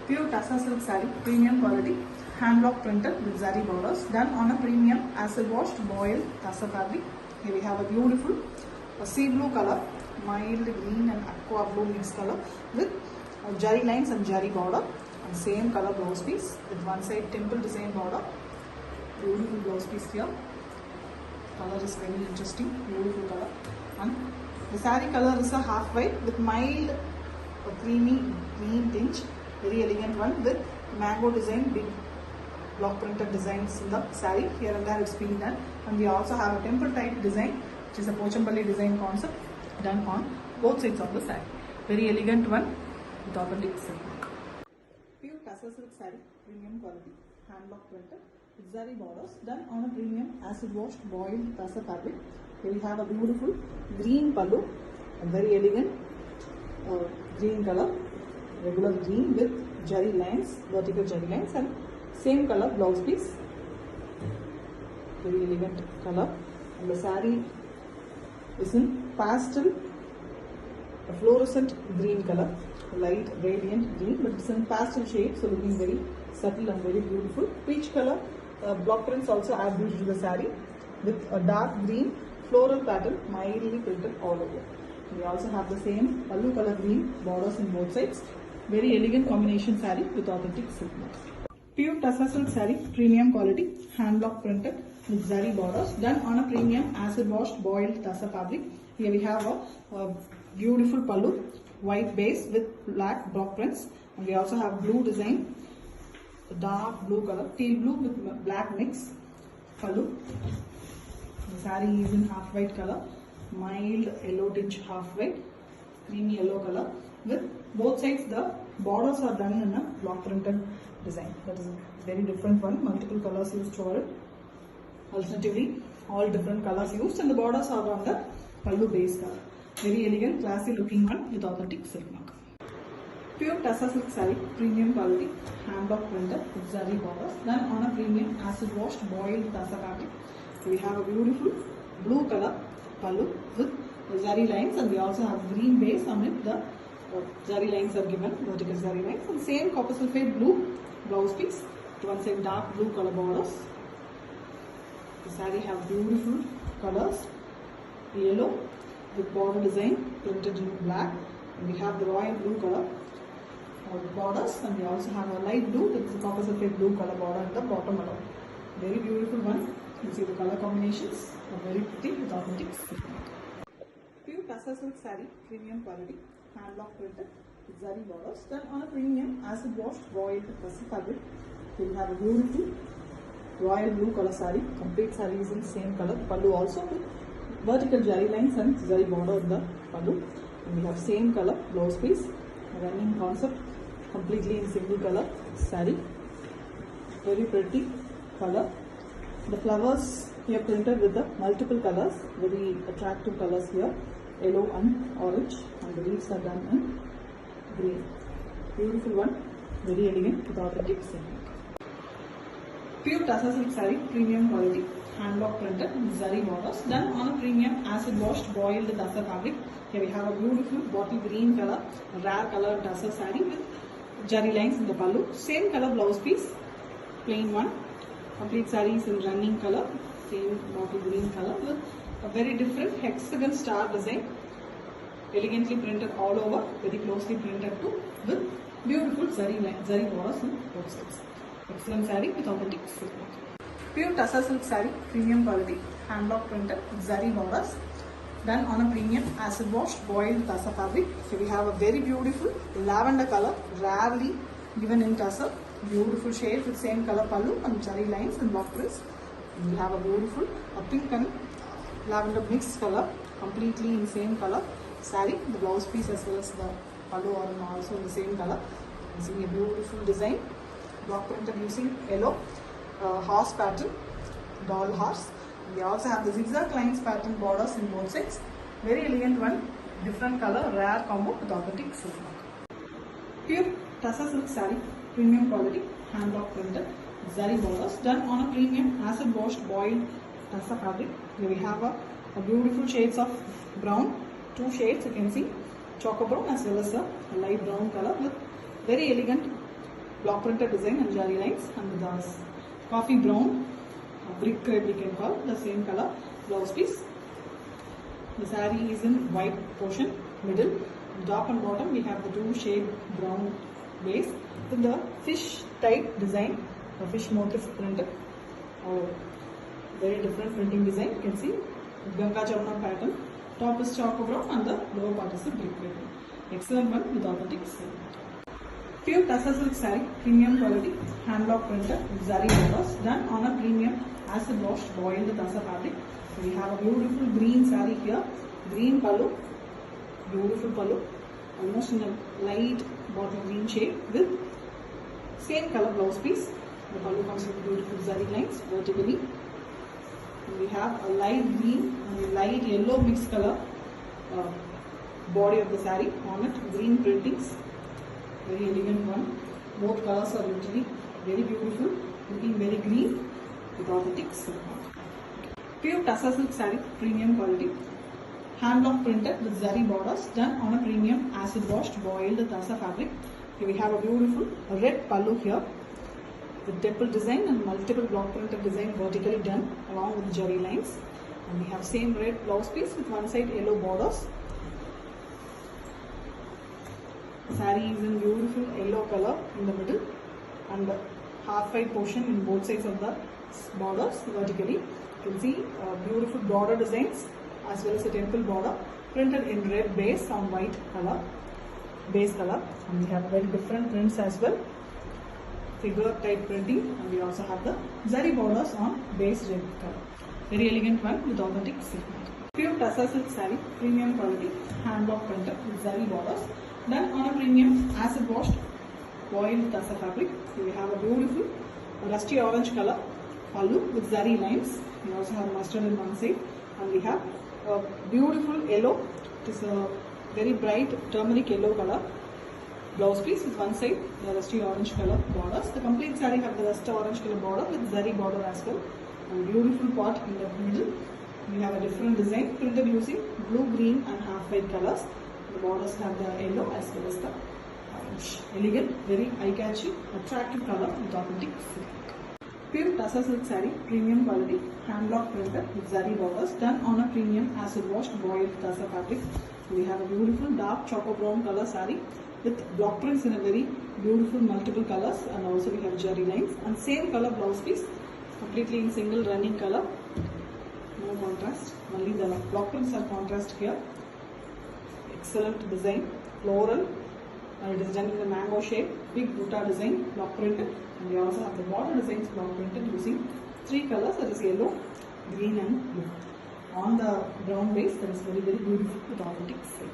Pure Tassa silk saree, premium quality, hand block printed with zari borders, done on a premium acid washed boiled Tassa fabric. Here we have a beautiful sea blue color, mild green and aqua blue mixed color with jari lines and jari border, and same color blouse piece with one side temple design border. Beautiful blouse piece here. Color is very interesting, beautiful color. And the saree color is a half white with mild creamy green tinge. Very elegant one with mango design, big block printed designs in the saree. Here and there it's been done. And we also have a temple type design, which is a Pochampalli design concept done on both sides of the saree. Very elegant one with authentic silk work. Pure Tassa silk saree, premium quality, hand block printed with zari borders, done on a premium acid washed boiled Tassa fabric. Here we have a beautiful green pallu, a very elegant green color, regular green with jari lines, vertical jari lines, and same color blouse piece. Very elegant color. And the saree is in pastel, a fluorescent green color, light radiant green, but it's in pastel shade, so looking very subtle and very beautiful. Peach color block prints also add beauty to the saree with a dark green floral pattern mildly printed all over. We also have the same pallu color green borders in both sides. Very elegant combination saree with authentic silk work. Pure Tassa silk saree, premium quality, hand block printed with zari borders, done on a premium acid washed boiled Tassa fabric. Here we have a beautiful pallu, white base with black block prints, and we also have blue design, dark blue color, teal blue with black mix pallu. The saree is in half white color, mild yellow tinge half white, creamy yellow color, with both sides the borders are done in a block printed design. That is a very different one, multiple colors used for it. Alternatively, all different colors used, and the borders are on the pallu base color. Very elegant, classy looking one with authentic silk mark. Pure Tassa silk saree, premium quality, hand block printed with zari borders, done on a premium acid washed boiled Tassa fabric. So we have a beautiful blue color pallu with zari lines, and we also have green base on it. The zari lines are given, vertical zari lines, and same copper sulphate blue blouse piece. To one side dark blue color borders. The saree have beautiful colors, yellow with border design printed in black, and we have the royal blue color borders, and we also have a light blue with the copper sulphate blue color border at the bottom along. Very beautiful one. You see the color combinations are very pretty with authentic silk. Pure Tassa silk saree, premium quality, hand block printed with zari borders, done on a premium acid washed boiled Tassa fabric. We have a beautiful royal blue color saree. Complete saree is in same color. Pallu also with vertical jari lines and zari border in the pallu. And we have same color blouse piece. Running concept, completely in single color saree. Very pretty color. The flowers here printed with the multiple colors, very attractive colors here, yellow and orange, and the leaves are done in green. Beautiful one, very elegant with authentic silk. Pure Tassa silk saree, premium quality, hand block printed with zari borders, done on a premium acid washed boiled Tassa fabric. Here we have a beautiful bottle green color, a rare color Tassa saree with jari lines in the pallu. Same color blouse piece, plain one. Complete saree is in running color, same bottle green color with a very different hexagon star design, elegantly printed all over, very closely printed too, with beautiful zari borders on both sides. Excellent saree with authentic silk work. Pure Tassa silk saree, premium quality, hand block printed with zari borders, done on a premium acid washed boiled Tassa fabric. So we have a very beautiful lavender color, rarely given in Tassa. Beautiful shade with same color pallu and jari lines and block prints. We have a beautiful pink and lavender mixed color, completely in same color saree. The blouse piece as well as the pallu are also in the same color. You see a beautiful design, block printed using yellow horse pattern, doll horse. We also have the zigzag lines pattern borders in both sides. Very elegant one, different color, rare combo with authentic silk work. Pure Tassa silk saree, premium quality, hand block printed, zari borders, done on a premium acid washed boiled Tassa fabric. Here we have a beautiful shades of brown, two shades you can see, choco brown as well as a light brown color with very elegant block printed design and jari lines, and the coffee brown, brick red we can call, the same color blouse piece. The saree is in white portion, middle, top and bottom we have the two shade brown base with the fish type design, the fish motif printed. Very different printing design. You can see Ganga Jamuna pattern. Top is choco brown and the lower part is a brick red. Excellent one with authentic silk. Pure Tassa silk saree, premium quality, hand block printed, zari borders, done on a premium acid washed boiled Tassa fabric. We have a beautiful green saree here, green pallu, beautiful pallu, almost in a light bottle green shade with same color blouse piece. The pallu comes with beautiful zari lines vertically. And we have a light green and a light yellow mixed color body of the saree on it, green printings. Very elegant one. Both colors are literally very beautiful, looking very green with authentic silk. Pure Tassa silk saree, premium quality. Hand block printed with zari borders, done on a premium acid washed boiled Tassa fabric. Here we have a beautiful red pallu here with temple design and multiple block printed design vertically done along with jari lines. And we have same red blouse piece with one side yellow borders. Saree is in beautiful yellow color in the middle and half white portion in both sides of the borders vertically. You can see beautiful border designs as well as a temple border printed in red base on white color, base color, and we have very different prints as well, figure type printing, and we also have the zari borders on base red color. Very elegant one with authentic silk. Pure Tassa silk saree, premium quality, hand block printed with zari borders, done on a premium acid washed boiled Tassa fabric. Here we have a beautiful rusty orange color pallu with zari lines. We also have mustard in one side, and we have a beautiful yellow. It is a very bright turmeric yellow color blouse piece with one side the rusty orange color borders. The complete saree have the rusty orange color border with zari border as well, and beautiful part in the middle. We have a different design printed using blue, green and half white colors. The borders have the yellow as well as the orange. Elegant, very eye-catching, attractive color with authentic silk. Pure Tassa silk saree, premium quality, hand block printed with zari borders, done on a premium acid washed boiled Tassa fabric. We have a beautiful dark choco brown color saree with block prints in a very beautiful multiple colors, and also we have jari lines and same color blouse piece, completely in single running color. No contrast, only the block prints are contrast here. Excellent design, floral, and it is done in the mango shape, big butta design, block printed, and we also have the border designs block printed using three colors, that is yellow, green and blue. On the brown base, that is very beautiful with authentic silk.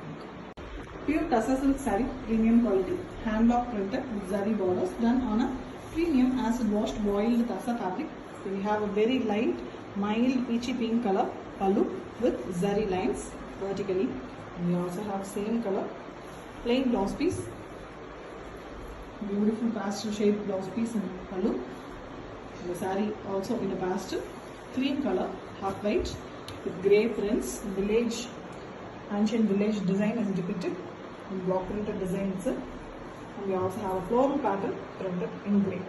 Pure Tassa silk saree, premium quality, hand block printed with zari borders, done on a premium acid washed boiled Tassa fabric. So we have a very light, mild peachy pink color pallu with zari lines vertically. And we also have same color plain blouse piece, beautiful pastel shade blouse piece in pallu. The saree also in a pastel, cream color, half white with grey prints, village, ancient village design is depicted in block printed design itself. And we also have a floral pattern printed in grey.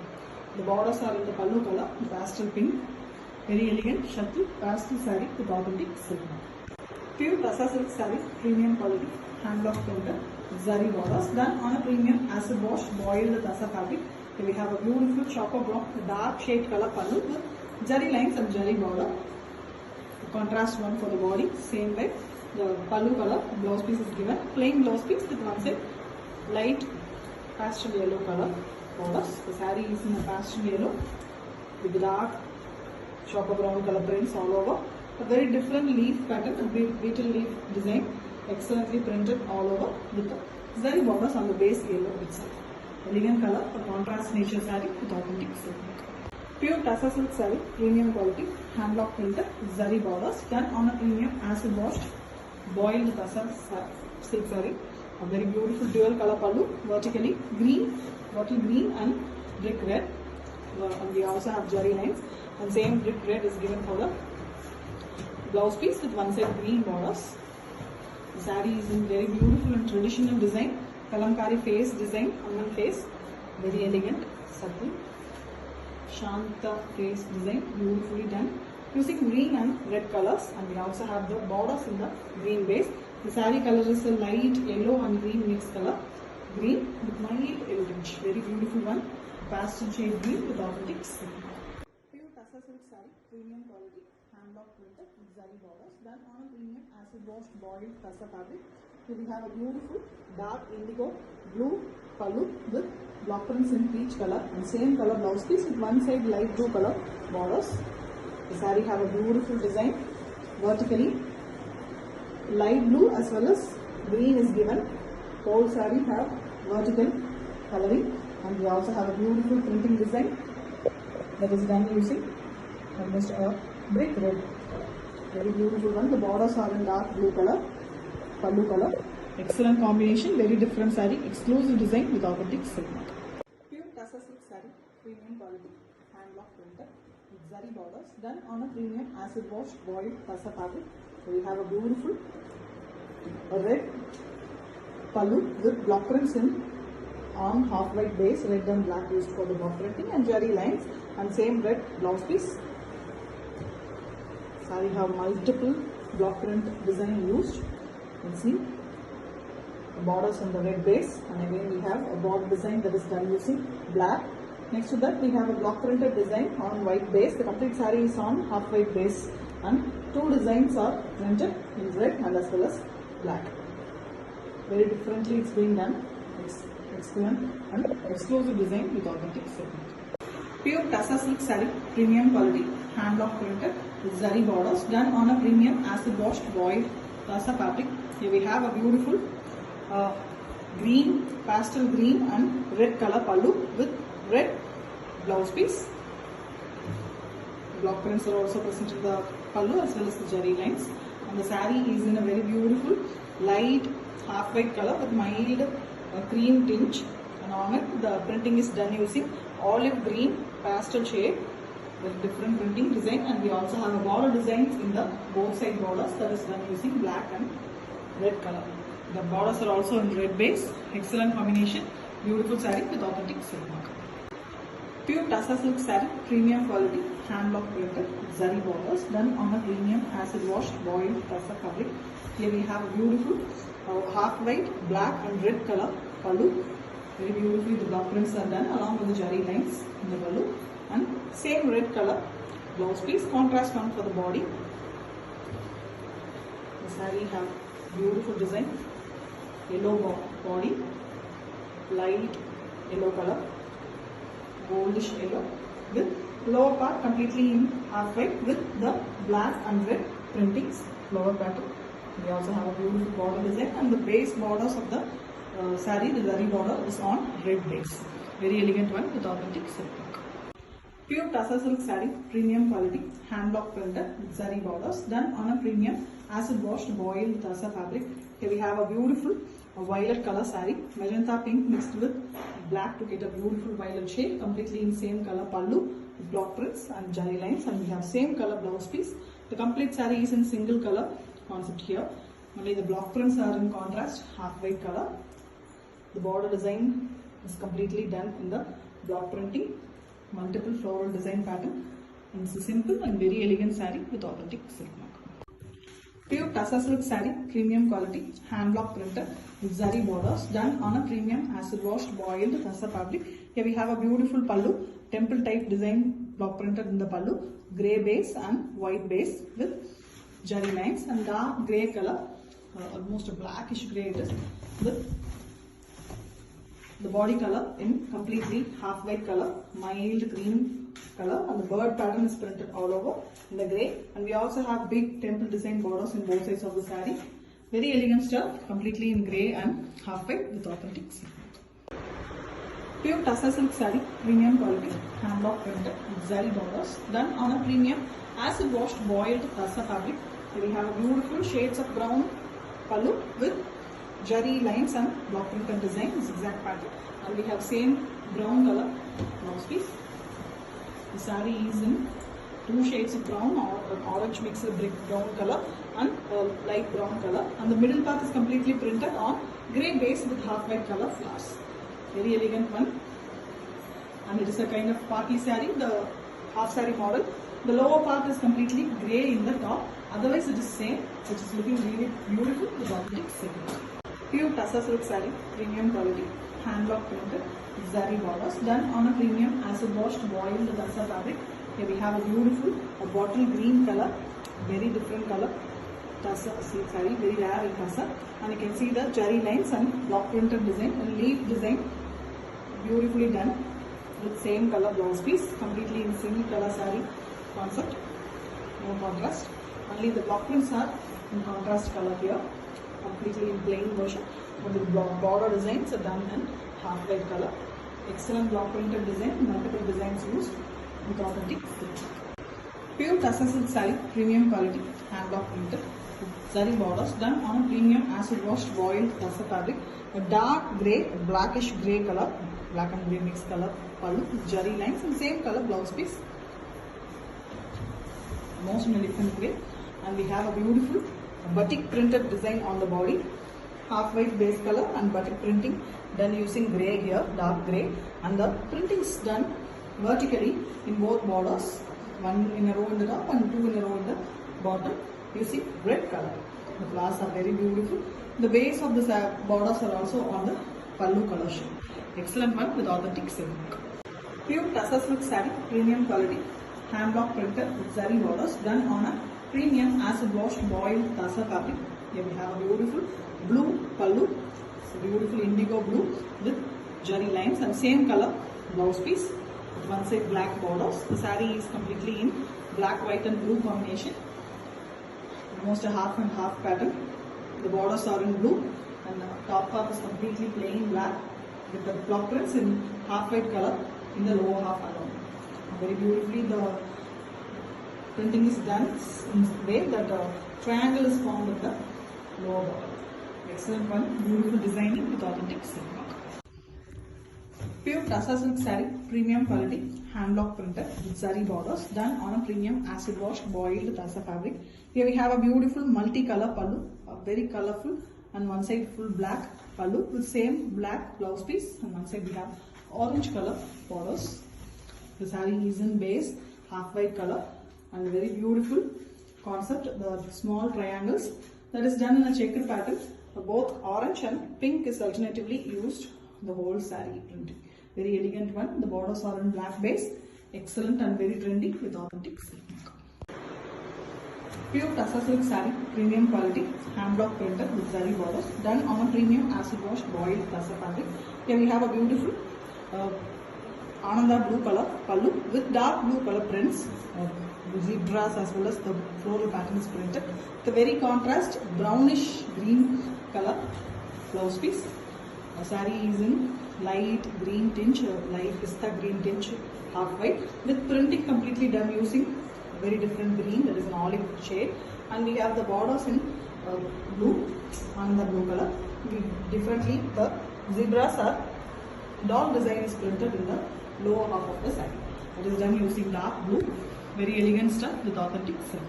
The borders are in the pallu color, pastel pink. Very elegant, shattu, pastel saree with authentic silk. Pure Tassa silk saree, premium quality, hand block printed, zari borders, done on a premium acid wash boiled Tassa fabric. Here we have a beautiful choco brown, dark shade color pallu with zari lines and jari border. The contrast one for the body, same way. The pallu color blouse piece is given, plain blouse piece with one side light pastel yellow color borders. The saree is in a pastel yellow with dark choco brown color prints all over. A very different leaf pattern, a beetle leaf design, excellently printed all over with the zari borders on the base yellow itself. Elegant color, a contrast nature saree with authentic silk. Pure Tassa silk saree, premium quality, hand block printed, zari borders, done on a premium acid washed boiled Tassa silk saree. A very beautiful dual color pallu, vertically green, bottle green and brick red. And we also have jari lines, and same brick red is given for the blouse piece with one side green borders. The saree is in very beautiful and traditional design, kalamkari face design, Amman face, Very elegant, subtle, Shanta face design, beautifully done. Using green and red colors, and we also have the borders in the green base. The saree color is a light yellow and green mixed color. Green with mild yellow tinge. Very beautiful one. Pastel shade green with authentic silk. Pure Tassa silk saree, premium quality, hand block printed with zari borders, done on a premium acid washed boiled Tassa fabric. Here we have a beautiful dark indigo blue pallu with block prints in peach color and same color blouse piece with one side light blue color borders. The saree have a beautiful design vertically. Light blue as well as green is given. Whole saree have vertical coloring, and we also have a beautiful printing design that is done using almost a brick red. Very beautiful one. The borders are in dark blue color, pallu color. Excellent combination, very different saree, exclusive design with authentic silk mark. Pure Tassa silk saree, premium quality, hand block printed with zari borders, done on a premium acid washed boiled Tassa fabric. So we have a beautiful red pallu with block prints in on half white base, red and black used for the block printing, and jari lines, and same red blouse piece. Saree have multiple block print design used. You can see the borders on the red base, and again we have a border design that is done using black. Next to that we have a block printed design on white base. The complete saree is on half white base, and two designs are printed in red and as well as black. Very differently it's being done. It's excellent and exclusive design with authentic silk. Pure Tassa silk saree, premium quality, hand block printed with zari borders, done on a premium acid washed boiled Tassa fabric. Here we have a beautiful green, pastel green and red color pallu with red blouse piece. Block prints are also present in the pallu as well as the jari lines, and the saree is in a very beautiful light half white color with mild cream tinge, and on it the printing is done using olive green pastel shade with different printing design, and we also have a border designs in the both side borders that is done using black and red color. The borders are also in red base. Excellent combination, beautiful saree with authentic silk mark. Pure Tassa silk saree, premium quality, hand block printed with zari borders, done on a premium acid washed boiled Tassa fabric. Here we have a beautiful half white, black and red color pallu. Very beautifully the block prints are done along with the jari lines in the pallu, and same red color blouse piece, contrast one for the body. The saree have beautiful design, yellow body, light yellow color, goldish yellow with lower part completely in half white with the black and red printings, flower pattern. We also have a beautiful border design, and the base borders of the saree, the zari border is on red base. Very elegant one with authentic silk mark. Pure Tassa silk saree, premium quality, hand block printed with zari borders, done on a premium acid washed boiled Tassa fabric. Here we have a beautiful violet color saree, magenta pink mixed with black to get a beautiful violet shade, completely in same color pallu with block prints and jari lines, and we have same color blouse piece. The complete saree is in single color concept here. Only the block prints are in contrast, half white color. The border design is completely done in the block printing, multiple floral design pattern, and it's a simple and very elegant saree with authentic silk mark. Pure Tassa silk saree, premium quality, hand block printed with zari borders, done on a premium acid washed boiled Tassa fabric. Here we have a beautiful pallu, temple type design block printed in the pallu, grey base and white base with jari lines, and dark grey color, almost a blackish grey it is, with the body color in completely half white color, mild green color, and the bird pattern is printed all over in the grey, and we also have big temple design borders in both sides of the saree. Very elegant stuff, completely in grey and half white with authentic silk. Pure Tassa silk saree, premium quality, hand block printed with zari borders, done on a premium acid washed boiled Tassa fabric. Here we have beautiful shades of brown pallu with jari lines and block printed design, zigzag pattern, and we have same brown color blouse piece. The saree is in two shades of brown, or orange mixed with brick brown color and light brown color, and the middle part is completely printed on grey base with half white color flowers. Very elegant one. and it is a kind of party saree, the half saree model. The lower part is completely grey in the top, otherwise it is same, which is looking really beautiful with authentic silk. Pure Tussar silk saree, premium quality, hand block printed, zari borders, done on a premium acid washed boiled Tussar fabric. Here we have a beautiful bottle green color, very different color. Tussar silk saree, very rare in Tussar, and you can see the jari lines and block printed design and leaf design, beautifully done with same color blouse piece, completely in single color saree concept, no contrast. Only the block prints are in contrast color here, completely in plain version. Only the border designs are done in half white color. Excellent block printed design, multiple designs used with authentic silk. Pure Tussar silk saree, premium quality, hand block printed. Zari borders done on a premium acid washed boiled Tussar fabric. A dark grey, blackish grey color, black and grey mixed color pallu with jari lines and same color blouse piece. Most in a different way, and we have a beautiful batik printed design on the body, half white base color and batik printing done using grey here, dark grey, and the printing is done vertically in both borders, one in a row in the top and two in a row in the bottom, using red color. The flowers are very beautiful. The base of the borders are also on the pallu color shade. Excellent one with authentic silk. Pure Tussar silk saree, premium quality, hand block printed with zari borders done on a premium acid washed boiled Tussar fabric. Here we have a beautiful blue pallu, it's a beautiful indigo blue with jari lines and same color blouse piece with one side black borders. The saree is completely in black, white and blue combination, almost a half and half pattern. The borders are in blue and the top half is completely plain black with the block prints in half white color in the lower half alone. Very beautifully the printing is done in a way that a triangle is formed at the lower border. Excellent one, beautiful designing with authentic silk work. Pure Tussar silk saree, premium quality, hand block printed with zari borders done on a premium acid washed boiled Tussar fabric. Here we have a beautiful multi-color pallu, very colorful, and one side full black pallu with same black blouse piece, and one side we have orange color borders. The saree is in base, half white color, and very beautiful concept. The small triangles that is done in a checkered pattern. Both orange and pink is alternatively used the whole saree printing. Very elegant one. The borders are in black base. Excellent and very trendy with authentic silk. Pure Tussar silk saree, premium quality, hand block printed with zari borders done on a premium acid wash boiled Tussar fabric. Here we have a beautiful Ananda blue color pallu with dark blue color prints, zebras as well as the floral pattern is printed. The very contrast brownish green color blouse piece. The saree is in light green tinge, light pista green tinge, half white with printing completely done using very different green, that is an olive shade, and we have the borders in blue and the blue color. Differently the zebras are doll design is printed in the lower half of the saree. It is done using dark blue, very elegant stuff with authentic silk.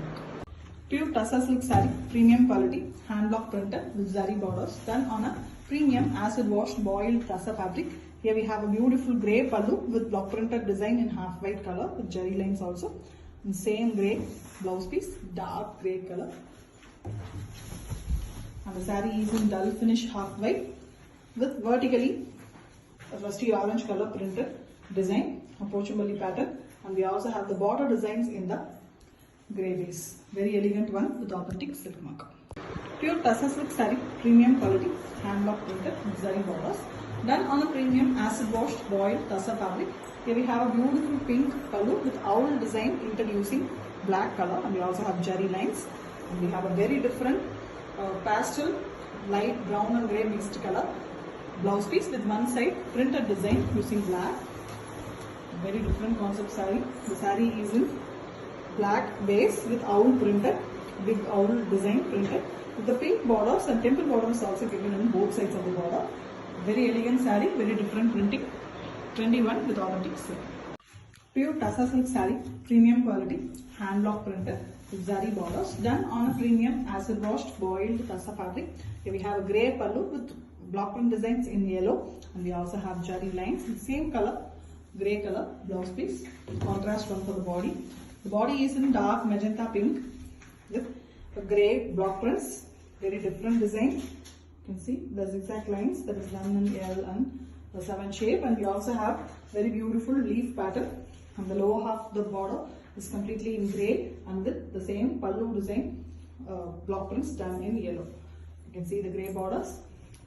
Pure Tussar silk saree, premium quality, hand block printed with zari borders done on a premium acid washed boiled Tussar fabric. Here we have a beautiful grey pallu with block printed design in half white color with jari lines also. And same grey blouse piece, dark grey color. And the saree is in dull finish half white with vertically a rusty orange color printed design, a Pochambali pattern, and we also have the border designs in the grey base. Very elegant one with authentic silk mark. Pure Tussar silk saree, premium quality, hand block printed with zari borders done on a premium acid washed boiled Tussar fabric. Here we have a beautiful pink pallu with owl design introducing black color, and we also have jari lines, and we have a very different pastel light brown and grey mixed color blouse piece with one side printed design using black. Very different concept saree. The saree is in black base with owl printed, big owl design printed with the pink borders, and temple borders also given on both sides of the border. Very elegant saree, very different printing, trendy one with authentic silk. Pure Tussar silk saree, premium quality, hand block printed with zari borders done on a premium acid washed boiled Tussar fabric. Here we have a grey pallu with block print designs in yellow, and we also have jari lines in same color grey color blouse piece, contrast one for the body. The body is in dark magenta pink with a grey block prints, very different design. You can see the zigzag lines that is done in L and the 7 shape, and we also have very beautiful leaf pattern, and the lower half of the border is completely in grey and with the same pallu design block prints done in yellow. You can see the grey borders.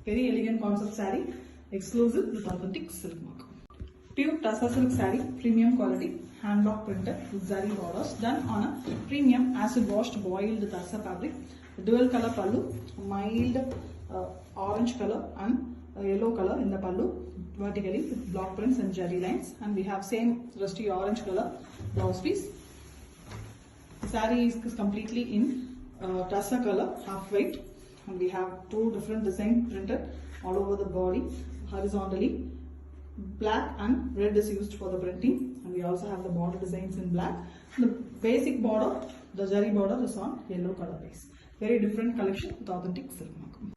Very elegant concept saree, exclusive with authentic silk mark. Pure Tussar silk saree, premium quality, hand block printed with zari borders, done on a premium acid washed boiled Tussar fabric. Dual color pallu, mild orange color and yellow color in the pallu, vertically with block prints and jari lines, and we have same rusty orange color blouse piece. The saree is completely in Tussar color, half white, and we have two different designs printed all over the body horizontally. Black and red is used for the printing, and we also have the border designs in black. The basic border, the jari border, is on yellow color base. Very different collection with authentic silk mark.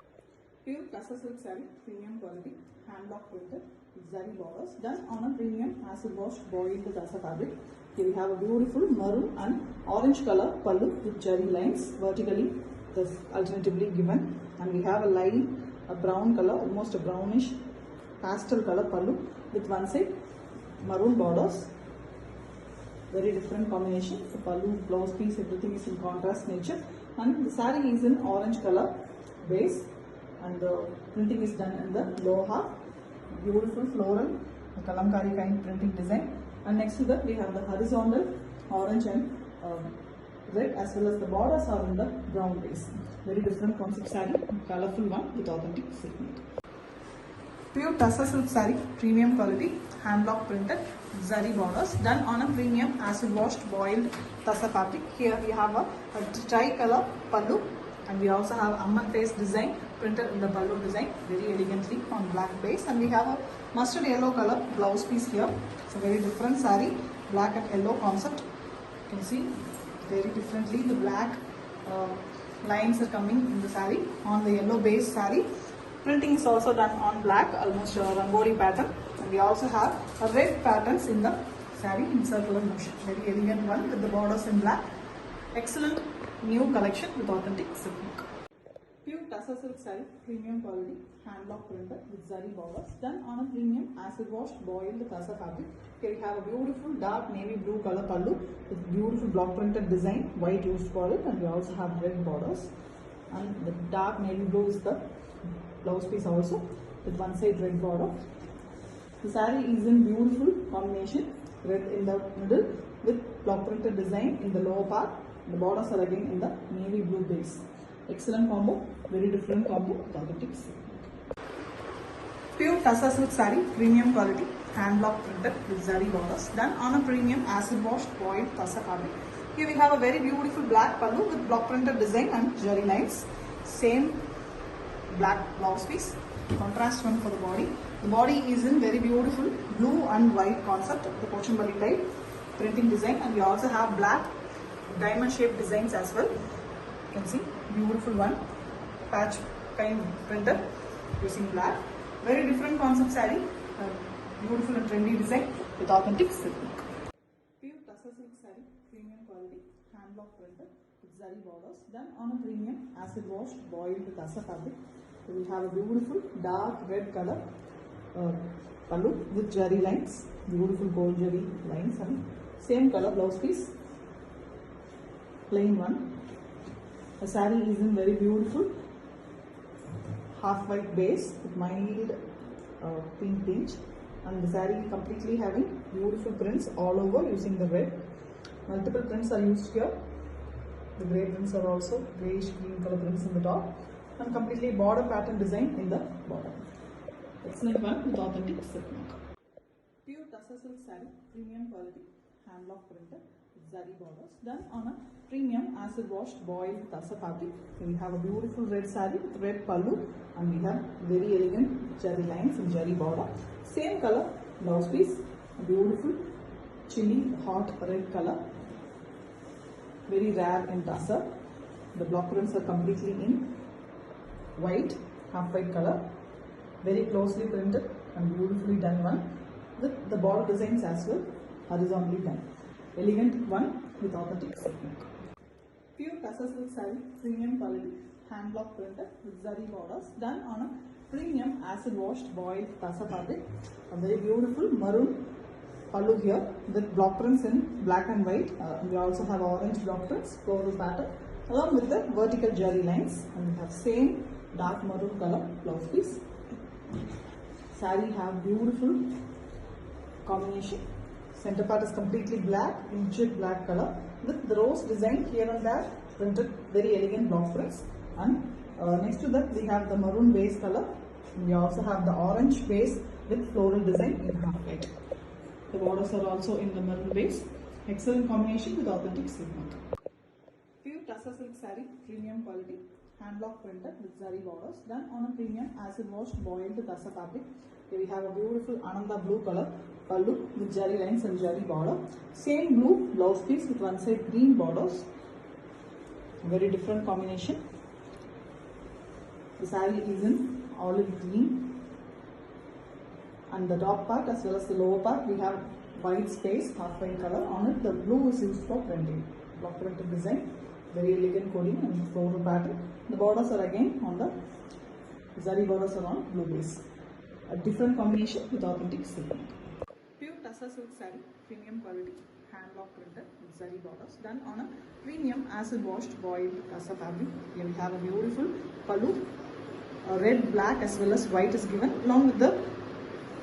Pure Tussar silk saree, premium quality, hand block printed with zari borders, done on a premium acid washed boiled Tussar fabric. Here we have a beautiful maroon and orange color pallu with jari lines vertically, this alternatively given, and we have a line, a brown color, almost a brownish pastel color pallu with one side maroon borders. Very different combination. The pallu, blouse piece, everything is in contrast nature, and the saree is in orange color base, and the printing is done in the lower half. Beautiful floral, kalamkari kind printing design, and next to that we have the horizontal orange and red, as well as the borders are in the brown base. Very different concept saree, colorful one with authentic silk mark. Pure Tussar silk saree, premium quality, hand block printed, zari borders, done on a premium acid washed boiled Tussar fabric. Here we have a tri-color pallu, and we also have Amman face design printed in the pallu design very elegantly on black base, and we have a mustard yellow color blouse piece here. It's a very different saree, black and yellow concept. You can see very differently the black lines are coming in the saree on the yellow base saree. Printing is also done on black, almost a rangoli pattern, and we also have a red patterns in the saree in circular motion. Very elegant one with the borders in black. Excellent new collection with authentic silk mark. Pure Tussar silk saree, premium quality, hand block printed with zari borders, done on a premium acid washed boiled Tussar fabric. Here we have a beautiful dark navy blue color pallu with beautiful block printed design, white used for it, and we also have red borders, and the dark navy blue is the blouse piece also with one side red border. The saree is in beautiful combination, red in the middle with block printed design in the lower part. The borders are again in the navy blue base. Excellent combo, very different combo with authentic silk. Pure Tussar silk saree, premium quality, hand block printed with zari borders, done on a premium acid washed boiled Tussar fabric. Here we have a very beautiful black pallu with block printed design and jari lines. Same black blouse piece, contrast one for the body. The body is in very beautiful blue and white concept, the Pochambali type printing design, and we also have black diamond shaped designs as well. You can see beautiful one, patch kind printed using black. Very different concept saree, beautiful and trendy design with authentic silk mark. Pure Tussar silk saree, premium quality, hand block printed with zari borders, done on a premium acid washed boiled Tussar fabric. So we have a beautiful dark red color pallu with jari lines, beautiful gold jari lines, and same color blouse piece, plain one. The saree is in very beautiful half white base with mild pink tinge, and the saree completely having beautiful prints all over using the red. Multiple prints are used here. The grey prints are also greyish green color prints in the top, and completely border pattern design in the bottom. Excellent one with authentic silk mark. Pure Tussar silk saree, premium quality, hand block printed with zari borders, done on a premium acid washed boiled Tussar fabric. Here we have a beautiful red saree with red pallu, and we have very elegant jari lines and jari border. Same color blouse piece, a beautiful chilly hot red color, very rare in Tussar. The block prints are completely in white, half white color, very closely printed and beautifully done one. with the border designs as well horizontally done. Elegant one with authentic silk. Pure Tussar silk saree, premium quality, hand block printed with zari borders, done on a premium acid washed boiled Tussar fabric. A very beautiful maroon pallu here with block prints in black and white. We also have orange block prints, floral pattern, along with the vertical jari lines, and we have same dark maroon color blouse piece. Saree have beautiful combination. Center part is completely black in jet black color with the rose design here and there, printed very elegant block prints. And next to that we have the maroon base color. We also have the orange base with floral design in half white. The borders are also in the maroon base. Excellent combination with authentic silk mark. Pure Tussar silk saree, premium quality, hand block printed with zari borders, done on a premium acid washed boiled Tussar fabric. Here we have a beautiful Ananda blue color pallu with jari lines and jari border. Same blue blouse piece with one side green borders. Very different combination. The saree is in olive green, and the top part as well as the lower part we have white space, half white color. On it the blue is used for printing. Block printed design, very elegant coding and floral pattern. The borders are again on the zari borders are on blue base. A different combination with authentic silk. Pure Tussar silk saree, premium quality, hand block printed with zari borders, done on a premium acid washed boiled Tussar fabric. Here we have a beautiful pallu, red, black as well as white is given, along with the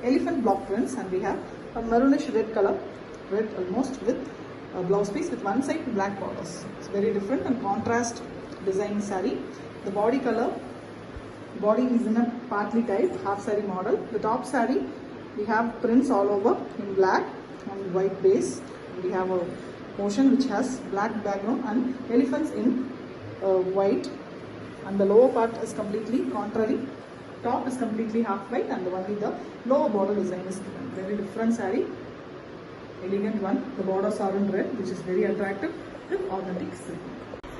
elephant block prints, and we have a maroonish red color, red almost, with a blouse piece with one side black borders. It's very different and contrast design saree. The body color, body is in a partly type half saree model. The top saree we have prints all over in black and white base. We have a portion which has black background and elephants in white, and the lower part is completely contrary. Top is completely half white and only the lower border design is given. Very different saree, elegant one. The borders are in red, which is very attractive with authentic silk.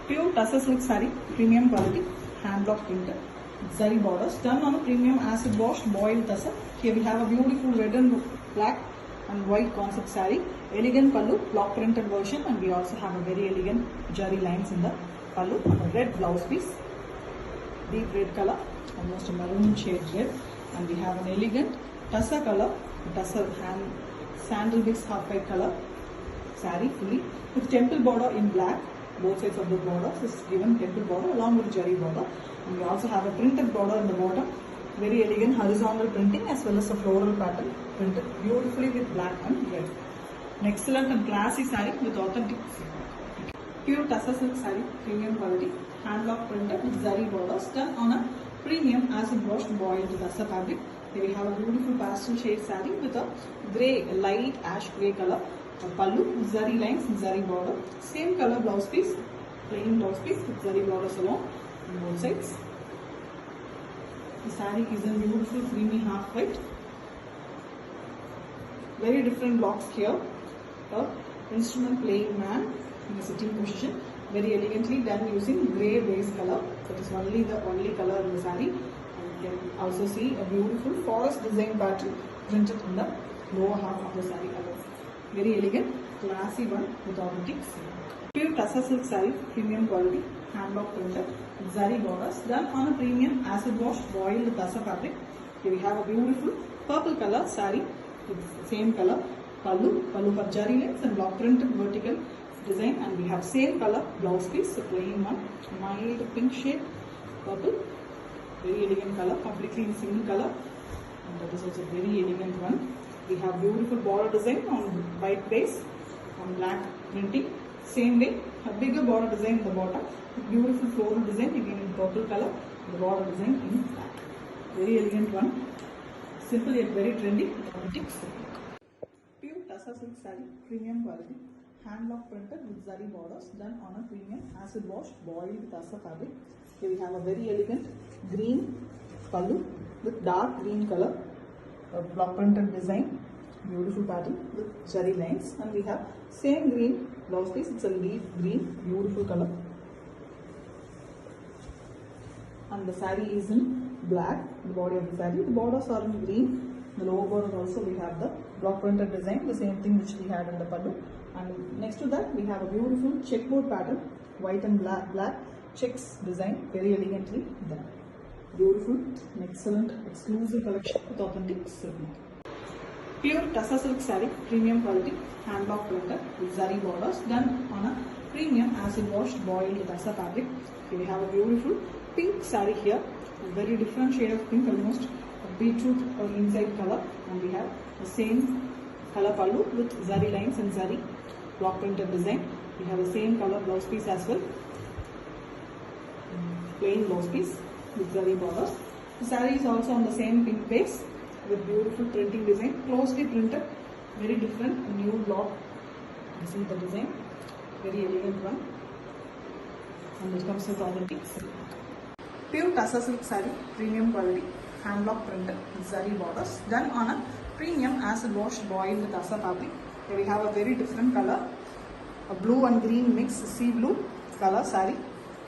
Pure Tussar silk saree, premium quality, hand block printed, zari borders, done on a premium acid washed boiled Tussar. Here we have a beautiful red and black and white concept saree, elegant pallu, block printed version, and we also have a very elegant jari lines in the pallu, and a red blouse piece, deep red color, almost a maroon shade red, and we have an elegant Tussar color, Tussar hand sandal mix half white color saree fully with temple border in black. Both sides of the border is given temple border along with jari border, and we also have a printed border in the bottom. Very elegant horizontal printing as well as a floral pattern printed beautifully with black and red. An excellent and classy saree with authentic silk. Pure Tussar silk saree, premium quality, hand block printed with zari borders, done on a premium acid washed boiled Tussar fabric. Here we have a beautiful pastel shade saree with a grey, light ash grey color pallu, zari lines and zari border. Same color blouse piece, plain blouse piece with zari borders along on both sides. The saree is in beautiful creamy half white. Very different blocks here. A instrument playing man in a sitting position, very elegantly done using grey base color. That is only the only color in the saree. And you can also see a beautiful forest design pattern printed in the lower half of the saree. Very elegant, classy one with authentic silk. Pure Tussar silk saree, premium quality, hand block printed, zari borders, done on a premium acid washed boiled Tussar fabric. Here we have a beautiful purple color saree with same color pallu for jari lines and block printed vertical design, and we have same color blouse piece, a plain one, mild pink shade, purple, very elegant color, completely in single color, and that is also very elegant one. We have beautiful border design on white base, on black printing. Same way, a bigger border design in the bottom, beautiful floral design again in purple color, the border design in black. Very elegant one, simple yet very trendy, authentic silk. Pure Tussar silk saree, premium quality, hand block printed with zari borders, done on a premium acid washed boiled Tussar fabric. Here we have a very elegant green pallu with dark green color, a block printed design, beautiful pattern with jari lines, and we have same green blouse piece. It's a leaf green, beautiful color, and the saree is in black. The body of the saree, the borders are in green The lower border also we have the block printed design, the same thing which we had in the pallu. And next to that we have a beautiful checkboard pattern, white and black checks design, very elegantly done. Beautiful, an excellent, exclusive collection with authentic silk. Pure Tassa silk saree, premium quality, hand block printed with zari borders, done on a premium acid washed boiled Tassa fabric. Here we have a beautiful pink saree here, a very different shade of pink, almost a beetroot or inside color, and we have the same color pallu with zari lines and zari block printed design. We have the same color blouse piece as well, plain blouse piece with zari borders. The saree is also on the same pink base with beautiful printing design, closely printed, very different, new block. You see the design, very elegant one, and it comes with authentic silk. Pure Tassa silk saree, premium quality, hand block printed with zari borders, done on a premium acid washed boiled Tassa fabric. Here we have a very different color, a blue and green mix, sea blue color saree,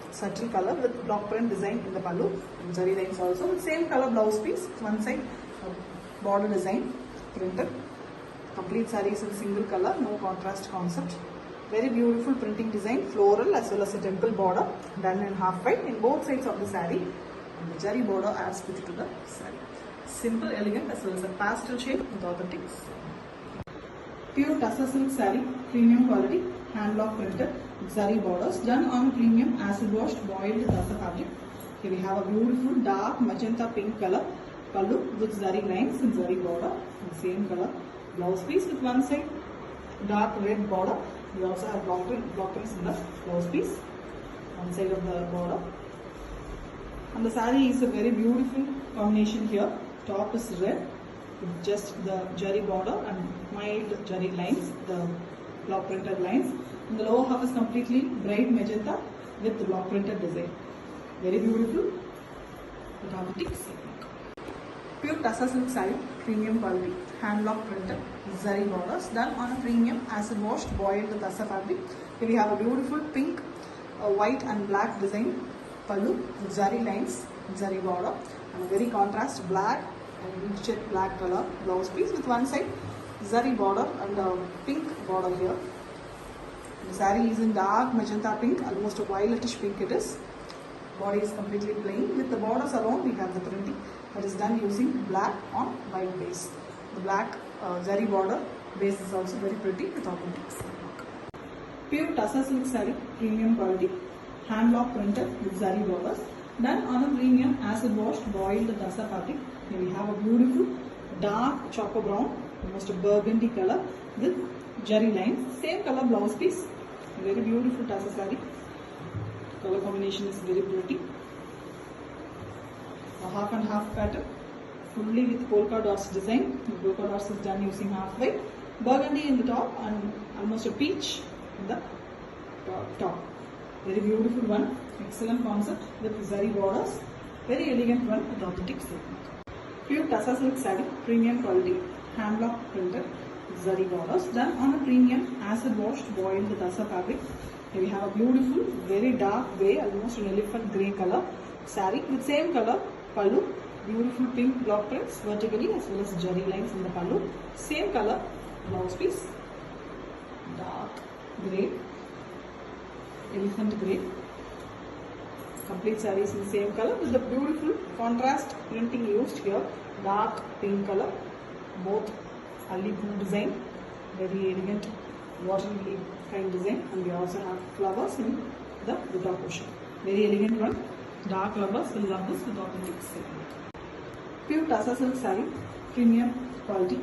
subtle color with block print design in the pallu, and zari lines also with same color blouse piece, one side border design printed. Complete saree is in single color, no contrast concept. Very beautiful printing design, floral as well as a temple border done in half white in both sides of the saree, and the zari border adds beauty to the saree. Simple, elegant as well as a pastel shade with authentic. Pure Tassa silk saree, premium quality, hand block printed with zari borders, done on a premium acid washed boiled Tassa fabric. Here we have a beautiful dark magenta pink color pallu with zari lines and zari border, and same color blouse piece with one side dark red border. We also have block prints in the blouse piece, one side of the border. And the saree is a very beautiful combination here. Top is red with just the zari border and mild zari lines, the block printed lines. And the lower half is completely bright magenta with the block printed design. Very beautiful with authentic silk. Pure Tassa silk saree, premium quality, hand block printed with zari borders, done on a premium acid washed boiled Tassa fabric. Here we have a beautiful pink, white and black design pallu with zari lines, zari border, and a very contrast black and jet black color blouse piece with one side zari border and a pink border here. The saree is in dark magenta pink, almost a violetish pink it is. Body is completely plain. With the borders around we have the printing that is done using black on white base. The black zari border base is also very pretty with authentic silk. Pure Tassa silk saree, premium quality, hand block printed with zari borders, done on a premium acid washed boiled Tassa fabric. Here we have a beautiful dark choco brown, almost a burgundy color with zari lines, same color blouse piece. Very beautiful Tassa saree. Color combination is very pretty. A half and half pattern, fully with polka dots design. The polka dots is done using half white, burgundy in the top and almost a peach in the top. Very beautiful one, excellent concept with zari borders. Very elegant one with authentic silk. Pure Tassa silk saree, premium quality, hand block printed with zari borders, done on a premium acid washed boiled Tassa fabric. Here we have a beautiful, very dark grey, almost an elephant grey color saree with same color pallu, beautiful pink block prints vertically as well as zari lines in the pallu, same color blouse piece, dark grey, elephant grey. Complete saree is in the same color with the beautiful contrast printing used here, dark pink color, both Ali blue design, very elegant water lily kind design, and we also have flowers in the top portion. Very elegant one. Dark lovers will love this with authentic silk. Pure Tassa silk saree, premium quality,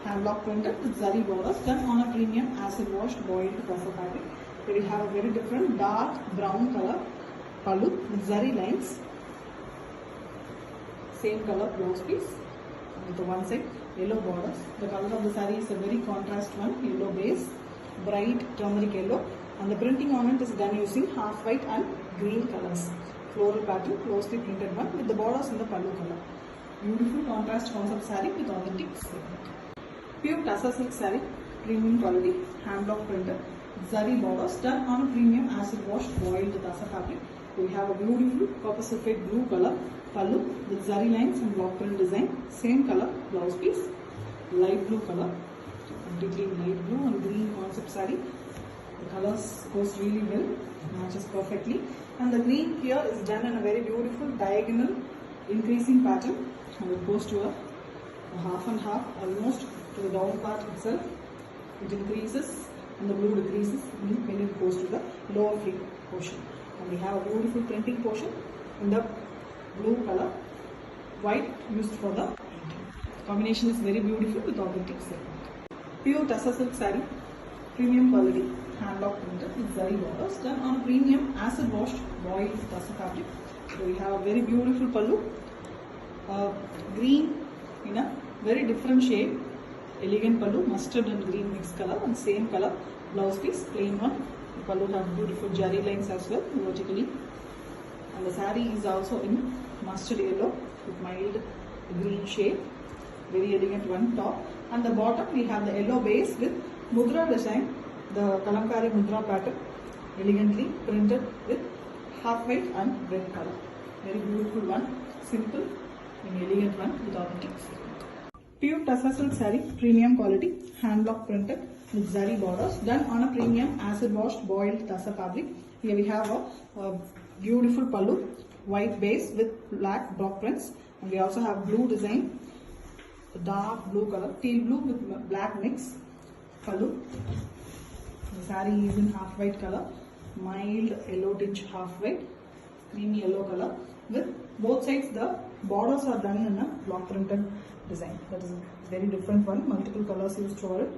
hand block printed with zari borders, done on a premium acid washed boiled Tassa fabric. Here we have a very different dark brown color pallu with zari lines, same color blouse piece with the one side yellow borders. The color of the saree is a very contrast one, yellow base, bright turmeric yellow, and the printing on it is done using half white and green colors. Floral pattern, closely printed one with the borders in the pallu color. Beautiful contrast concept saree with authentic silk. Pure Tassa silk saree, premium quality, hand block printed, zari borders, done on a premium acid washed boiled Tassa fabric. We have a beautiful copper sulphate blue color pallu with zari lines and block print design. Same color blouse piece, light blue color, completely light blue and green concept saree. The colors goes really well, matches perfectly, and the green here is done in a very beautiful diagonal increasing pattern, and it goes to a half and half, almost to the down part itself. It increases and the blue decreases when it goes to the lower free portion. And we have a beautiful printing portion in the blue color, white used for the printing. Combination is very beautiful with authentic silk. Pure Tussar silk saree, premium quality, hand block printed with zari borders, done on a premium acid washed boiled tussar fabric. So we have a very beautiful pallu, green in a very different shade, elegant pallu, mustard and green mixed color, and same color blouse piece, plain one. The pallu have beautiful jari lines as well vertically, and the saree is also in mustard yellow with mild green shade, very elegant one top, and the bottom we have the yellow base with mudra design, the kalamkari mudra pattern, elegantly printed with half white and red color. Very beautiful one, simple and elegant one with authentic silk. Pure Tussar silk saree, premium quality, hand block printed with zari borders, done on a premium acid washed boiled tussar fabric. Here we have a beautiful pallu, white base with black block prints, and we also have blue design, dark blue color, teal blue with black mix pallu. The saree is in half white color, mild yellow tinge half white, creamy yellow color, with both sides the borders are done in a block printed design. That is a very different one, multiple colors used for it.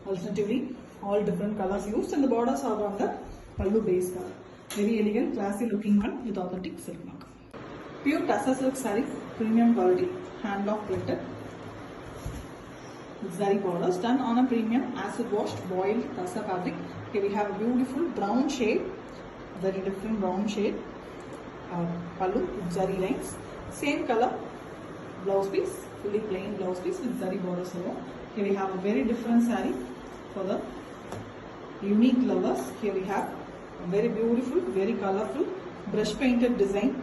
Alternatively, all different colors used, and the borders are on the pallu base color. Very elegant, classy looking one with authentic silk mark. Pure Tussar silk saree, premium quality, hand block printed with zari borders, done on a premium acid washed boiled tussar fabric. Here we have a beautiful brown shade, very different brown shade, pallu with zari lines. Same color blouse piece, fully plain blouse piece with zari borders alone. Here we have a very different saree for the unique lovers. Here we have a very beautiful, very colorful brush painted design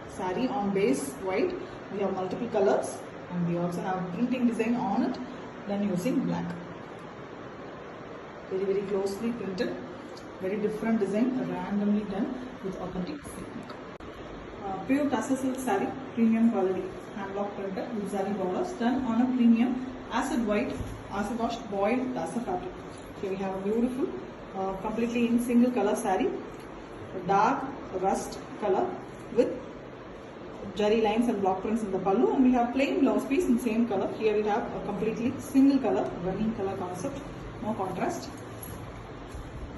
saree on base white. We have multiple colors, and we also have printing design on it done using black. Very closely printed, very different design, randomly done with authentic silk. Pure Tussar silk saree, premium quality, hand block printed with zari borders, done on a premium acid washed boiled tussar fabric. Here we have a beautiful, completely in single color saree, dark rust color with jari lines and block prints in the pallu, and we have plain blouse piece in same color. Here we have a completely single color, running color concept, no contrast.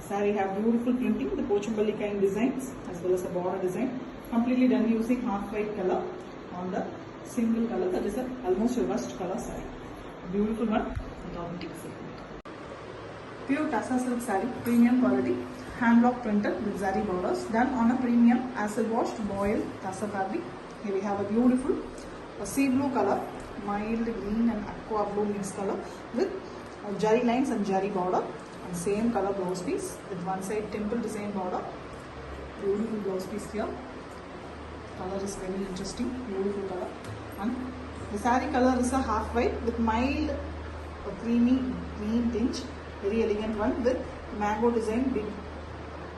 Saree have beautiful printing, the Pochambali kind designs as well as the border design, completely done using half white color on the single color, that is almost a rust color saree. Beautiful one with authentic silk. Pure Tussar silk saree, premium quality, hand block printed with zari borders, done on a premium acid washed boiled tussar fabric. Here we have a beautiful sea blue color, mild green and aqua blue mixed color with jari lines and jari border, and same color blouse piece with one side temple design border. Beautiful blouse piece here. Color is very interesting, beautiful color, and the saree color is a half white with mild creamy green tinge. Very elegant one with mango design, big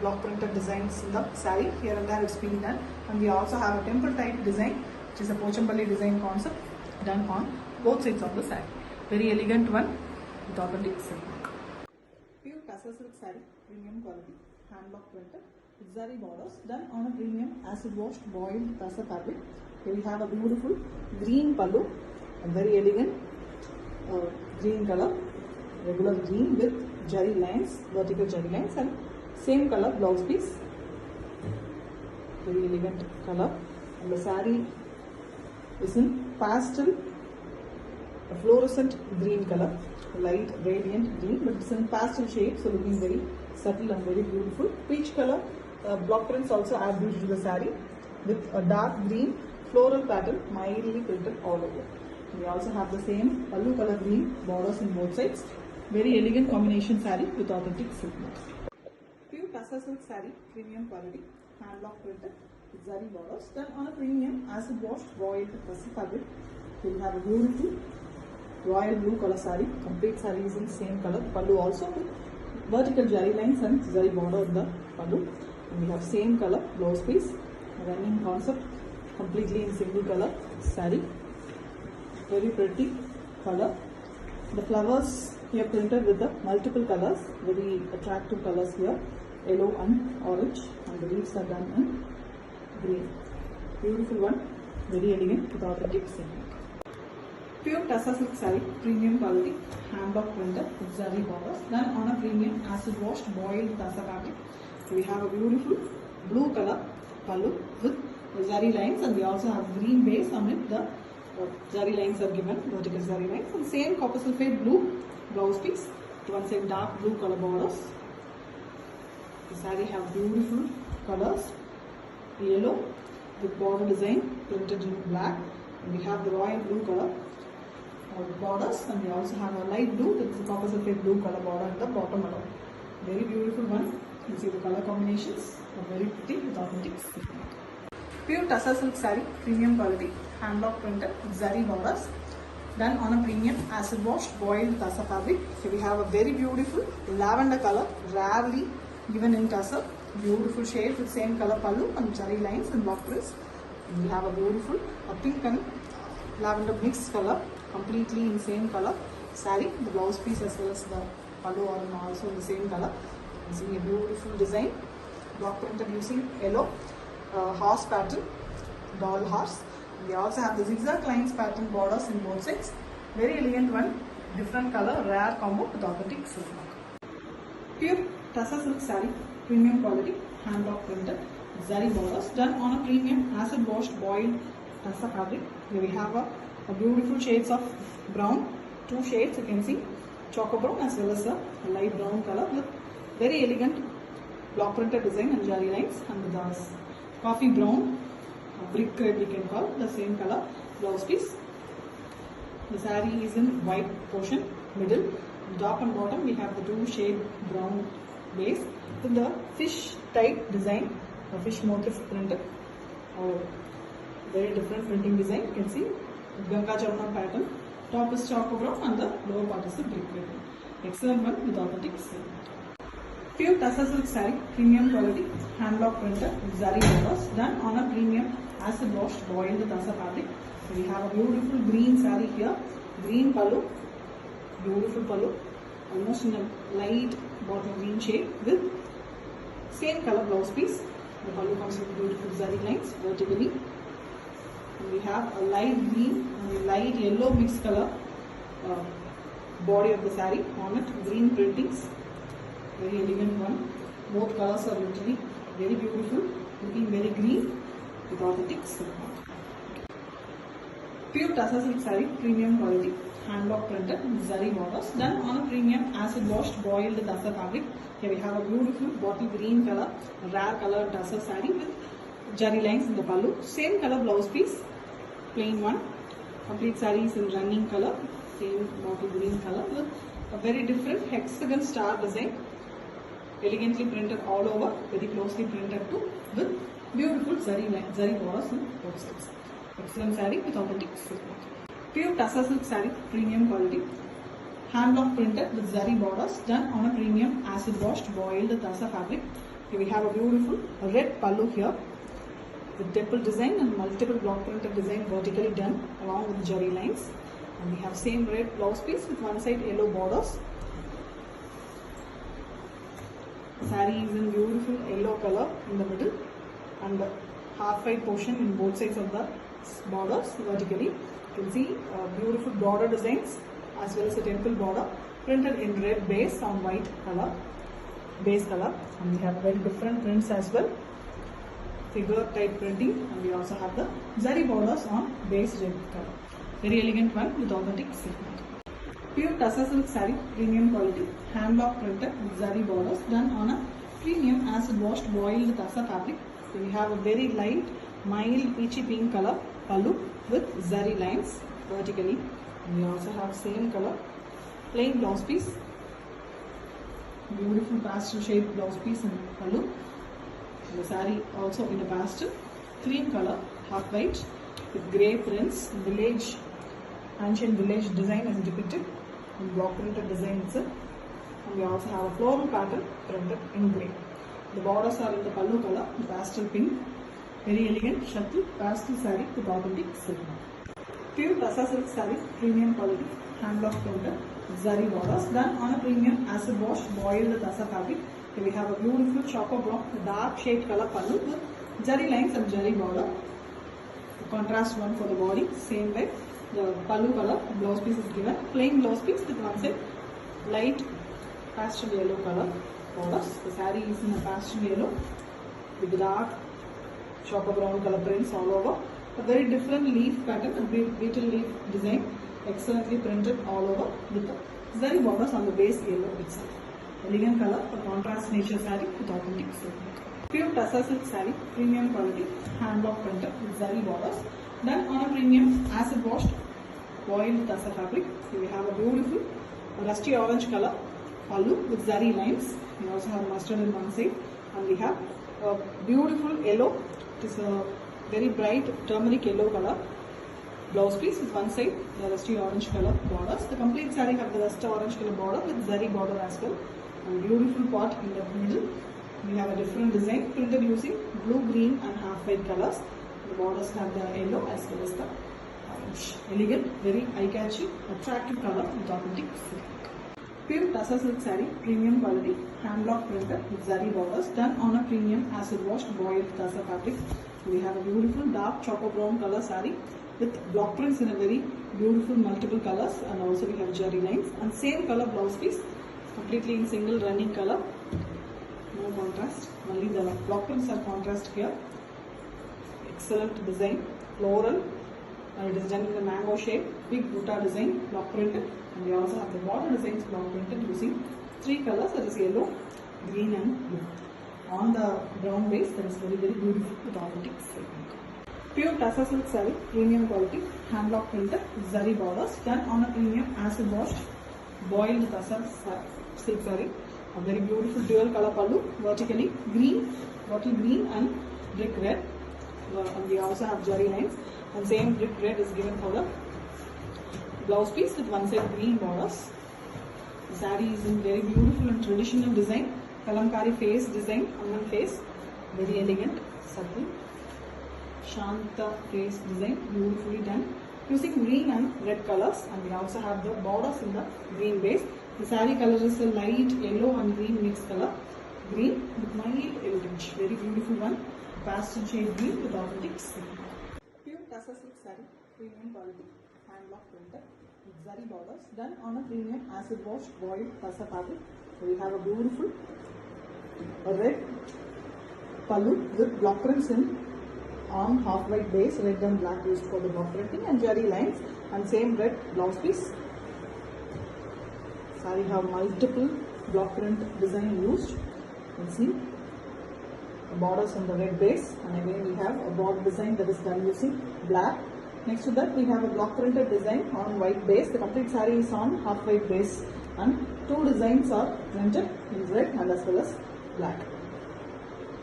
block printed designs in the saree. Here and there it's been done, and we also have a temple type design, which is a Pochambali design concept done on both sides of the saree. Very elegant one with authentic silk. Pure Tussar silk saree, premium quality, hand block printed with zari borders, done on a premium acid washed boiled tussar fabric. Here we have a beautiful green pallu, a very elegant green color, regular green with jari lines, vertical jari lines, and same color blouse piece. Very elegant color, and the saree is in pastel, a fluorescent green color, light radiant green, but it's in pastel shade, so looking very subtle and very beautiful. Peach color block prints also add beauty to the saree with a dark green floral pattern mildly printed all over. We also have the same pallu color green borders in both sides. Very elegant combination saree with authentic silk. Pure Tussar silk saree, premium quality, hand block printed with zari borders. Then on a premium acid washed royal pressy fabric, you'll have a beautiful royal blue color saree. Complete saree is in same color. Pallu also with vertical zari lines and zari border in the pallu. And we have same color blouse piece, running concept, completely in single color saree. Very pretty color. The flowers here printed with the multiple colors, very attractive colors here, yellow and orange, and the leaves are done in green. Beautiful one, very elegant with authentic silk. Pure Tassa silk saree, premium quality, hand block printed with zari borders, done on a premium acid washed boiled Tassa fabric. We have a beautiful blue color pallu with zari lines, and we also have green base on it. The zari lines are given, vertical zari lines, and same copper sulphate blue blouse piece. One side dark blue color borders. The saree have beautiful colors, yellow with border design printed in black, and we have the royal blue color borders, and we also have a light blue with the copper sulphate blue color border at the bottom alone. Very beautiful one. You can see the color combinations are very pretty with authentic silk. Pure Tassa silk saree, premium quality, hand block printed with zari borders, done on a premium acid washed boiled Tassa fabric. So we have a very beautiful lavender color, rarely given in Tassa. Beautiful shade with same color pallu and zari lines and block prints. And we have a beautiful pink and lavender mixed color, completely in same color saree. The blouse piece as well as the pallu are also in the same color. You see a beautiful design, block printed using yellow horse pattern, doll horse. We also have the zigzag lines pattern borders in both sides. Very elegant one, different color, rare combo with authentic silk mark. Pure Tassa silk saree, premium quality, hand block printed, zari borders, done on a premium acid washed boiled Tassa fabric. Here we have a beautiful shades of brown, two shades you can see, choco brown as well as a light brown color with very elegant block printed design and zari lines, and the coffee brown, brick red we can call, the same color blouse piece. The saree is in white portion, middle, top and bottom we have the two shade brown base with the fish type design, the fish motif printed, very different printing design. You can see Ganga Charna pattern, top is choco brown and the lower part is the brick red. Excellent one with authentic silk. Pure Tassa silk saree, premium quality, hand block printed with zari borders, done on a premium acid washed boiled Tassa fabric. So we have a beautiful green saree here, green pallu, beautiful pallu, almost in a light bottle green shade with same color blouse piece. The pallu comes with beautiful zari lines vertically. And we have a light green and a light yellow mixed color body of the saree on it, green printings. Very elegant one. Both colors are literally very beautiful, looking very green with authentic silk mark. Pure Tassa silk saree, premium quality, hand block printed with zari borders, done on a premium acid washed boiled Tassa fabric. Here we have a beautiful bottle green color, rare color Tassa saree with zari lines in the pallu. Same color blouse piece, plain one. Complete saree is in running color, same bottle green color with a very different hexagon star design. Elegantly printed all over, very closely printed too, with beautiful zari borders on both sides. Excellent saree with authentic silk. Pure Tassa silk saree, premium quality, hand block printed with zari borders, done on a premium acid washed boiled Tassa fabric. Here we have a beautiful red pallu here with temple design and multiple block printed design vertically done along with zari lines. And we have same red blouse piece with one side yellow borders. Saree is in beautiful yellow color in the middle and the half white portion in both sides of the borders vertically. You can see beautiful border designs as well as a temple border printed in red base on white color, base color, and we have very different prints as well, figure type printing, and we also have the zari borders on base red color. Very elegant one with authentic silk. Pure Tassa silk saree, premium quality, hand block printed with zari borders, done on a premium acid washed boiled Tassa fabric. So we have a very light, mild peachy pink color pallu with zari lines vertically. And we also have same color plain blouse piece, beautiful pastel shade blouse piece and pallu. The saree also in a pastel cream color, half white with grey prints. Village, ancient village design is depicted in block printed design itself. And we also have a floral pattern printed in grey. The borders are in the pallu color, the pastel pink. Very elegant, subtle pastel saree with authentic silk. Pure Tassa silk saree, premium quality, hand block printed, zari borders, done on a premium acid wash boiled Tassa fabric. Here we have a beautiful choco brown, dark shade color pallu with zari lines and zari border. The contrast one for the body, same way. The pallu color, blouse piece is given, plain blouse piece with one side light pastel yellow color borders. The saree is in a pastel yellow with dark choco brown color prints all over. A very different leaf pattern, a beetle leaf design, excellently printed all over with the zari borders on the base yellow itself. Elegant color, a contrast nature saree with authentic silk. Pure Tassa silk saree, premium quality, hand block printed with zari borders, done on a premium acid washed boiled Tassa fabric. Here we have a beautiful rusty orange color pallu with zari lines. We also have mustard in one side, and we have a beautiful yellow. It is a very bright turmeric yellow color blouse piece with one side the rusty orange color borders. The complete saree have the rusty orange color border with zari border as well, and beautiful pot in the middle. We have a different design printed using blue, green and half white colors. The borders have the yellow as well as the orange. Elegant, very eye-catchy, attractive color with authentic silk. Pure Tassa silk saree, premium quality, hand block printed with zari borders, done on a premium acid washed boiled Tassa fabric. We have a beautiful dark choco brown color saree with block prints in a very beautiful multiple colors, and also we have zari lines and same color blouse piece, completely in single running color. No contrast, only the block prints are contrast here. Excellent design, floral, and it is done in a mango shape, big butta design, block printed, and we also have the border designs block printed using three colors, that is yellow, green and blue. On the brown base, that is very beautiful with authentic silk. Pure Tassa silk saree, premium quality, hand block printed, zari borders, done on a premium acid washed boiled Tassa silk saree. A very beautiful dual color pallu, vertically green, bottle green and brick red. And we also have zari lines, and same brick red is given for the blouse piece with one side green borders. The saree is in very beautiful and traditional design, kalamkari face design, Amman face, very elegant, subtle, Shanta face design, beautifully done using green and red colors, and we also have the borders in the green base. The saree color is a light yellow and green mixed color, green with mild orange, very beautiful one, pastel shade green with authentic silk. Pure Tassa silk saree, premium quality, hand block printed with zari borders, done on a premium acid wash boiled Tassa fabric. So we have a beautiful red pallu with block prints in on half white base, red and black used for the block printing, and zari lines, and same red blouse piece. Saree have multiple block print design used. You can see the borders on the red base, and again we have a border design that is done using black. Next to that we have a block printed design on white base. The complete saree is on half white base, and two designs are printed in red and as well as black.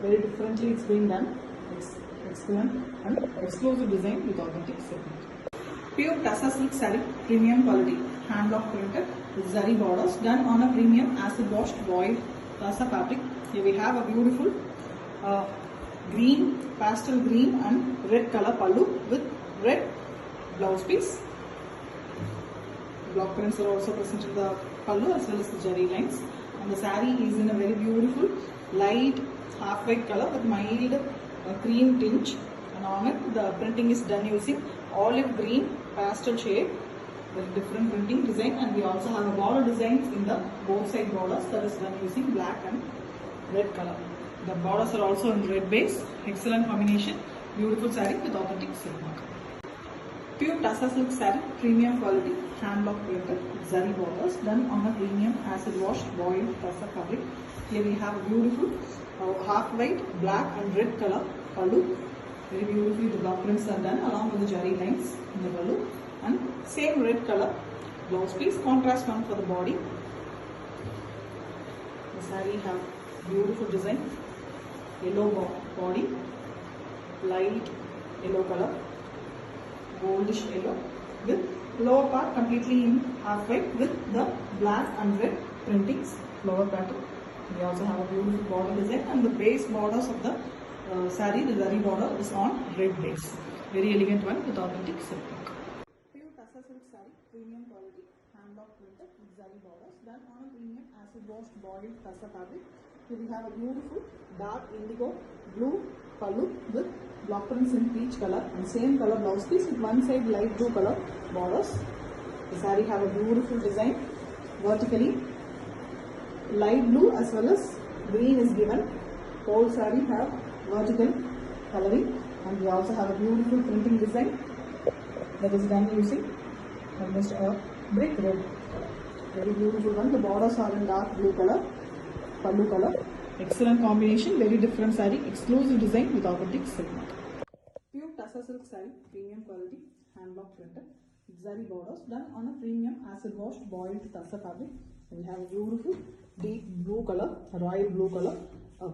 Very differently it's being done. It's excellent and exclusive design with authentic silk. Pure Tassa silk saree, premium quality, hand block printed with zari borders, done on a premium acid washed boiled Tassa fabric. Here we have a beautiful green, pastel green and red color pallu with red blouse piece. Block prints are also present in the pallu as well as the zari lines, and the saree is in a very beautiful light half white color with mild cream tinge, and on it the printing is done using olive green pastel shade, very different printing design, and we also have a border designs in the both side borders that is done using black and red color. The borders are also in red base, excellent combination, beautiful saree with authentic silk mark. Pure Tassa silk saree, premium quality, hand block printed with zari borders, done on a premium acid washed boiled Tassa fabric. Here we have a beautiful half white, black and red color pallu. Very beautifully the block prints are done along with the zari lines in the pallu, and same red color blouse piece, contrast one for the body. The saree have beautiful design, yellow body, light yellow color, goldish yellow, with lower part completely in half white with the black and red printings, flower pattern. We also have a beautiful border design, and the base borders of the saree, the zari border is on red base. Very elegant one with authentic silk work. Pure Tassa silk saree, premium quality, hand block printed with zari borders, done on a premium acid washed boiled Tassa fabric. Here we have a beautiful dark indigo blue pallu with block prints in peach color and same color blouse piece with one side light blue color borders. The saree have a beautiful design vertically. Light blue as well as green is given. Whole saree have vertical coloring, and we also have a beautiful printing design that is done using almost a brick red. Very beautiful one. The borders are in dark blue color, pallu color. Excellent combination, very different saree, exclusive design with authentic silk mark. Pure Tassa silk saree, premium quality, hand block printed with zari borders, done on a premium acid washed boiled Tassa fabric. We have a beautiful deep blue color, royal blue color,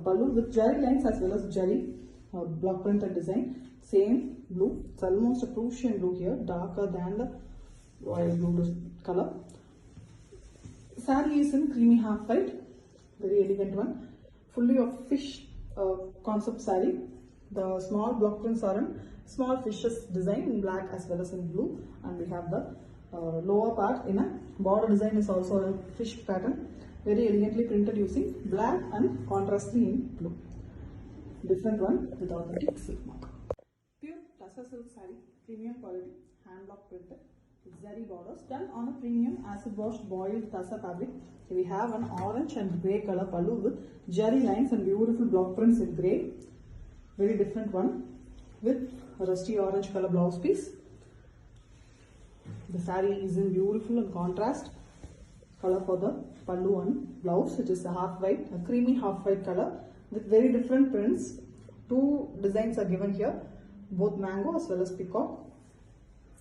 pallu with jari lines as well as jari block printed design. Same blue, it's almost a Prussian blue here, darker than the royal blue color. Saree is in creamy half white, very elegant one, fully of fish concept saree. The small block prints are in small fishes design in black as well as in blue, and we have the lower part in a border design is also a fish pattern, very elegantly printed using black and contrastly in blue. Different one with authentic silk mark. Pure Tassa silk saree, premium quality, hand block printed with zari borders, done on a premium acid washed boiled Tassa fabric. Here we have an orange and grey color pallu with jari lines and beautiful block prints in grey. Very different one with a rusty orange color blouse piece. The saree is in beautiful and contrast color for the pallu and blouse. It is a half white, a creamy half white color with very different prints. Two designs are given here, both mango as well as peacock.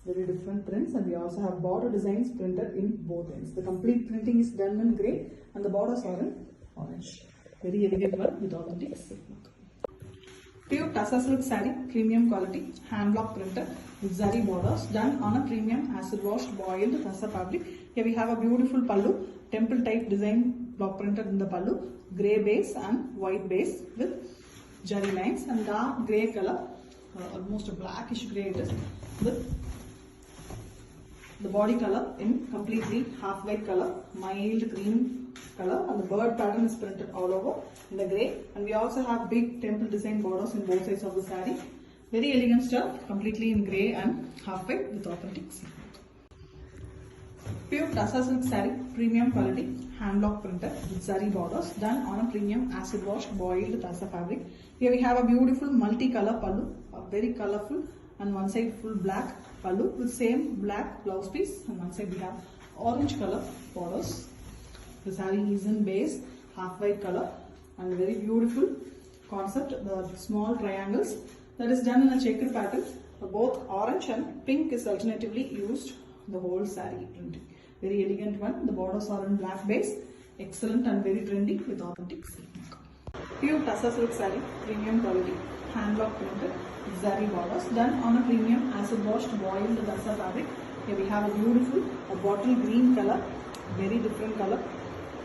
Very different prints, and we also have border designs printed in both ends. The complete printing is done in grey and the borders are in orange. Very elegant one with authentic silk mark. Pure Tassa silk saree, premium quality, hand block printed with zari borders, done on a premium acid washed boiled Tassa fabric. Here we have a beautiful pallu, temple type design block printed in the pallu, grey base and white base with jari lines, and dark grey color, almost a blackish grey it is, with the body color in completely half white color, mild green color, and the bird pattern is printed all over in the grey, and we also have big temple design borders in both sides of the saree. Very elegant stuff, completely in grey and half white with authentic silk. Pure Tassa silk saree, premium quality, hand block printed with zari borders, done on a premium acid washed boiled Tassa fabric. Here we have a beautiful multi-color pallu, very colorful, and one side full black pallu with same black blouse piece, and one side we have orange color borders. The saree is in base half white color and very beautiful concept. The small triangles that is done in a checkered pattern. Both orange and pink is alternatively used the whole saree printing. Very elegant one. The borders are in black base. Excellent and very trendy with authentic silk mark. Pure Tassa silk saree, premium quality, hand block printed with zari borders, done on a premium acid washed boiled Tassa fabric. Here we have a beautiful bottle green color, very different color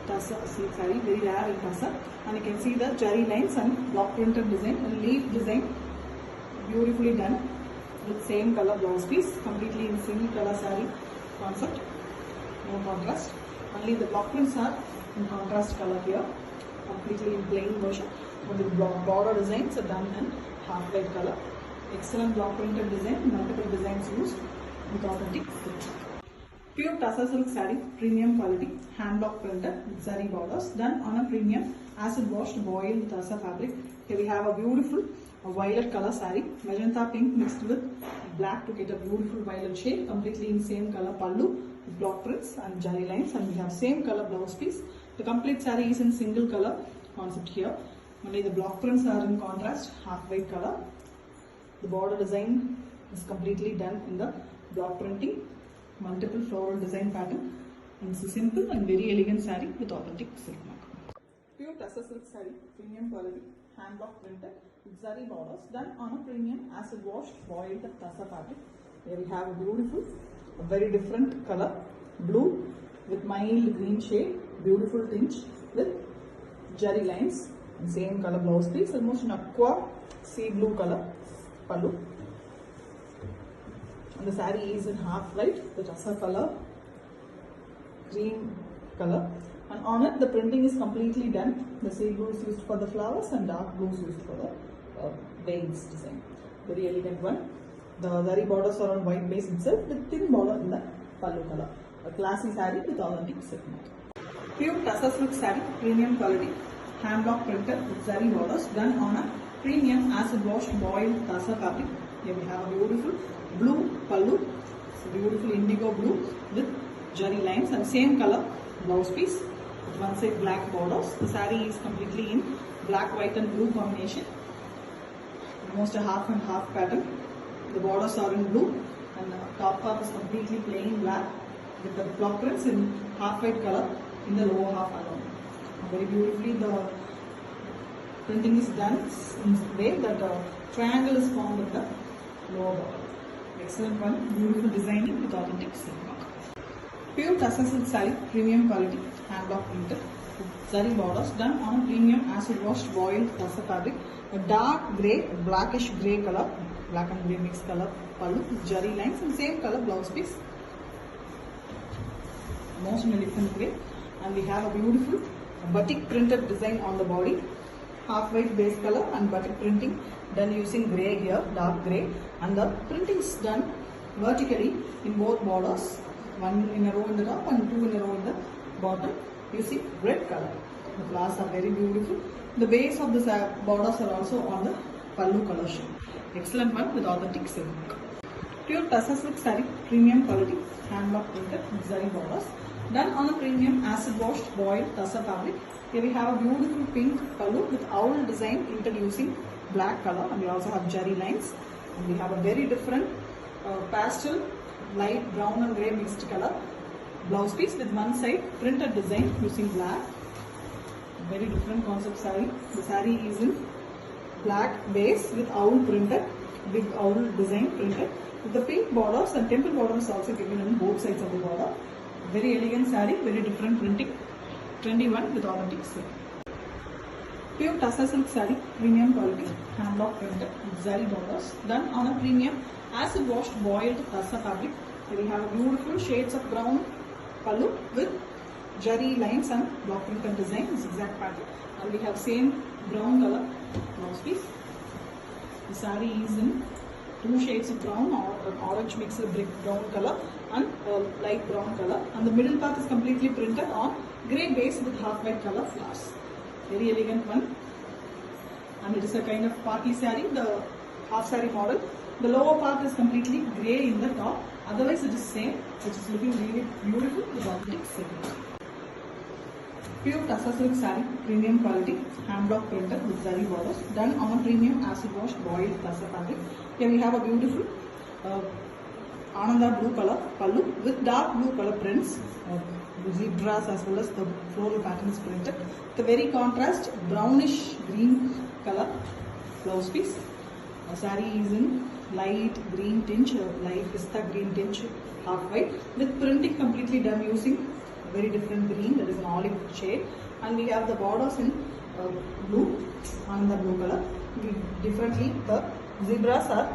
Tassa silk saree, very rare in Tassa, and you can see the jari lines and block printed design and leaf design, beautifully done with same color blouse piece, completely in single color saree concept, no contrast. Only the block prints are in contrast color here, completely in plain version, but the border designs are done in half white color. Excellent block printed design, multiple designs used with authentic silk. Pure Tassa silk saree, premium quality, hand block printed with zari borders, done on a premium acid washed boiled Tassa fabric. Here we have a beautiful violet color saree, magenta pink mixed with black to get a beautiful violet shade, completely in same color pallu with block prints and jari lines, and we have same color blouse piece. The complete saree is in single color concept here. Only the block prints are in contrast, half white color. The border design is completely done in the block printing, multiple floral design pattern, and it's a simple and very elegant saree with authentic silk mark. Pure Tassa silk saree, premium quality, hand block printed with zari borders done on a premium acid washed boiled tassa fabric. Here we have a beautiful, a very different color, blue with mild green shade, beautiful tinge with zari lines and same color blouse piece, almost an aqua sea blue color pallu. And the saree is in half white, the tassa color, green color, and on it the printing is completely done. The sea blue is used for the flowers and dark blue is used for the veins design. Very elegant one. The zari borders are on white base itself with thin border in the pallu color. A classy saree with authentic silk mark. Pure tassa silk saree, premium quality, hand block printed with zari borders done on a premium acid washed boiled tassa fabric. Here we have a beautiful blue pallu, it's a beautiful indigo blue with zari lines and same color blouse piece with one side black borders. The saree is completely in black, white and blue combination, almost a half and half pattern. The borders are in blue and the top part is completely plain black with the block prints in half white color in the lower half alone. Very beautifully the printing is done in a way that a triangle is formed in the lower border. Excellent one, beautiful designing with authentic silk mark. Pure tassa silk saree, premium quality, hand block printed with zari borders done on a premium acid washed boiled tassa fabric. A dark grey, blackish grey color, black and grey mixed color pallu with zari lines and same color blouse piece. Most in a different grey, and we have a beautiful batik printed design on the body, half white base color and batik printing done using grey here, dark grey, and the printing is done vertically in both borders, one in a row in the top and two in a row in the bottom using red color. The flowers are very beautiful. The base of the borders are also on the pallu color shade. Excellent one with authentic silk. Pure tassa silk saree, premium quality, hand block printed with zari borders done on a premium acid washed boiled tassa fabric. Here we have a beautiful pink pallu with owl design introducing black color, and we also have zari lines, and we have a very different pastel light brown and grey mixed color blouse piece with one side printed design using black. Very different concept saree. The saree is in black base with owl printed, big owl design printed with the pink borders, and temple border is also given on both sides of the border. Very elegant saree, very different printing, trendy one with authentic silk. Pure tassa silk saree, premium quality, hand block printed with zari borders done on a premium acid washed boiled tassa fabric. Here we have beautiful shades of brown pallu with zari lines and block printed design, zigzag pattern, and we have same brown color blouse piece. The saree is in two shades of brown or orange mixed with brick brown color and light brown color, and the middle part is completely printed on grey base with half white color flowers. Very elegant one, and it is a kind of party saree, the half saree model. The lower part is completely grey in the top, otherwise it is same, which is looking really beautiful with authentic silk. Pure tassa silk saree, premium quality, hand block printed with zari borders done on a premium acid wash boiled tassa fabric. Here we have a beautiful Ananda blue color pallu with dark blue color prints, zebras as well as the floral pattern is printed. The very contrast brownish green color blouse piece. The saree is in light green tinge, light pista green tinge, half white with printing completely done using very different green, that is an olive shade, and we have the borders in blue and the blue color. Differently, the zebras are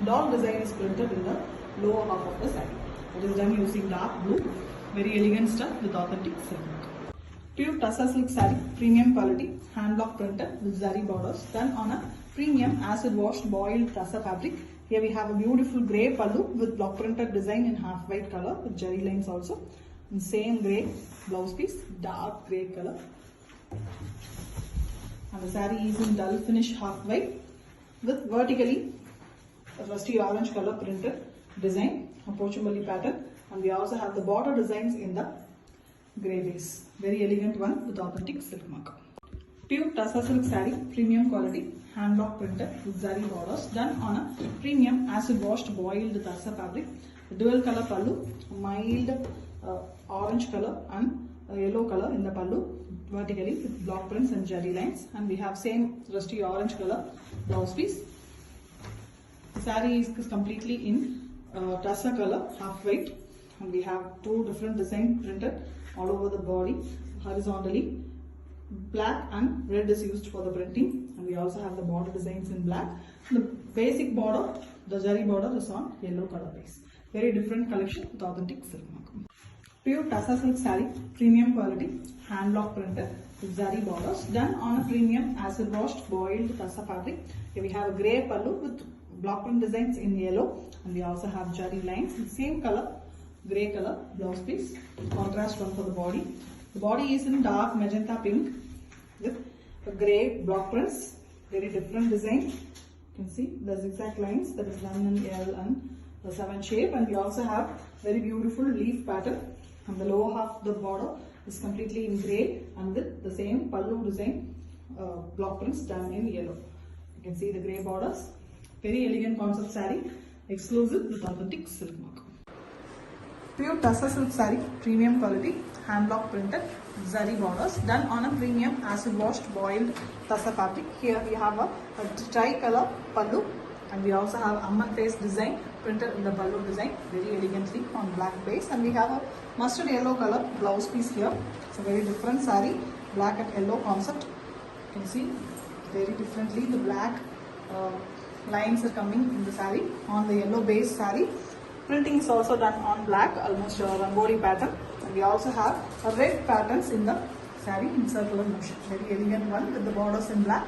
dog design is printed in the lower half of the saree. It is done using dark blue. Very elegant stuff with authentic silk. Pure tassa silk saree, premium quality, hand block printed with zari borders done on a premium acid washed boiled tassa fabric. Here we have a beautiful grey pallu with block printed design in half white color with zari lines also. And same grey blouse piece, dark grey color. And the saree is in dull finish half white with vertically a rusty orange color printed design, a Pochambali pattern, and we also have the border designs in the grey base. Very elegant one with authentic silk mark. Pure tassa silk saree, premium quality, hand block printed with zari borders done on a premium acid washed boiled tassa fabric. Dual color pallu, mild orange color and yellow color in the pallu vertically with block prints and jari lines, and we have same rusty orange color blouse piece. The saree is completely in tussa color, half white, and we have two different designs printed all over the body horizontally. Black and red is used for the printing, and we also have the border designs in black. The basic border, the jari border, is on yellow color base. Very different collection with authentic silk mark. Pure tussa silk saree, premium quality, hand block printed with zari borders, done on a premium acid washed boiled tussa fabric. Here we have a grey pallu with block print designs in yellow, and we also have jari lines in same color, grey color blouse piece, contrast one for the body. The body is in dark magenta pink with a grey block prints, very different design. You can see the zigzag lines that is done in L and the 7 shape, and we also have very beautiful leaf pattern, and the lower half of the border is completely in grey and with the same pallu design block prints done in yellow. You can see the grey borders. Very elegant concept saree, exclusive with authentic silk mark. Pure tussa silk saree, premium quality, hand block printed, zari borders, done on a premium acid washed boiled tussa fabric. Here we have a tri-color pallu, and we also have Amman face design printed in the pallu design very elegantly on black base, and we have a mustard yellow color blouse piece here. It's a very different saree, black and yellow concept. You can see very differently the black lines are coming in the saree on the yellow base saree. Printing is also done on black, almost a rangoli pattern, and we also have a red patterns in the saree in circular motion. Very elegant one with the borders in black.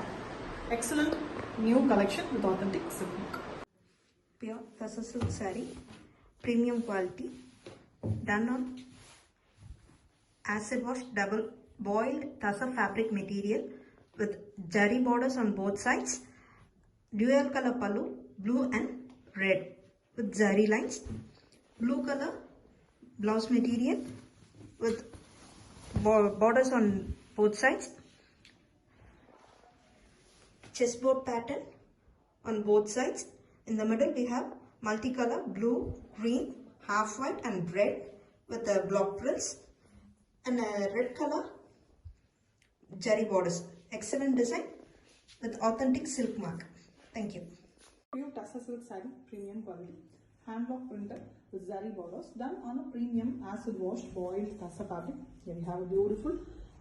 Excellent new collection with authentic silk mark. Pure tussa silk saree, premium quality, done on acid wash double boiled tussa fabric material with jari borders on both sides, dual color pallu, blue and red with jari lines, blue color blouse material with borders on both sides, chessboard pattern on both sides. In the middle we have multicolor blue, green, half white and red with the block prints, and a red color jari borders. Excellent design with authentic silk mark. Thank you. Pure tussa silk saree, premium quality, hand block printed with zari borders, done on a premium acid washed boiled tussa fabric. Here we have a beautiful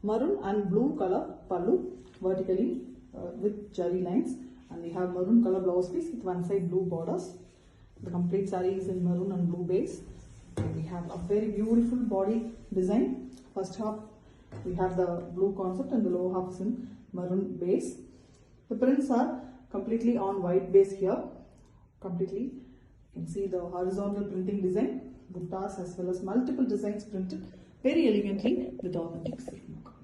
maroon and blue color pallu vertically with jari lines, and we have maroon color blouse piece with one side blue borders. The complete saree is in maroon and blue base. And we have a very beautiful body design. First half we have the blue concept and the lower half is in maroon base. The prints are completely on white base here. Completely, you can see the horizontal printing design, buttas as well as multiple designs printed very elegantly with authentic silk mark.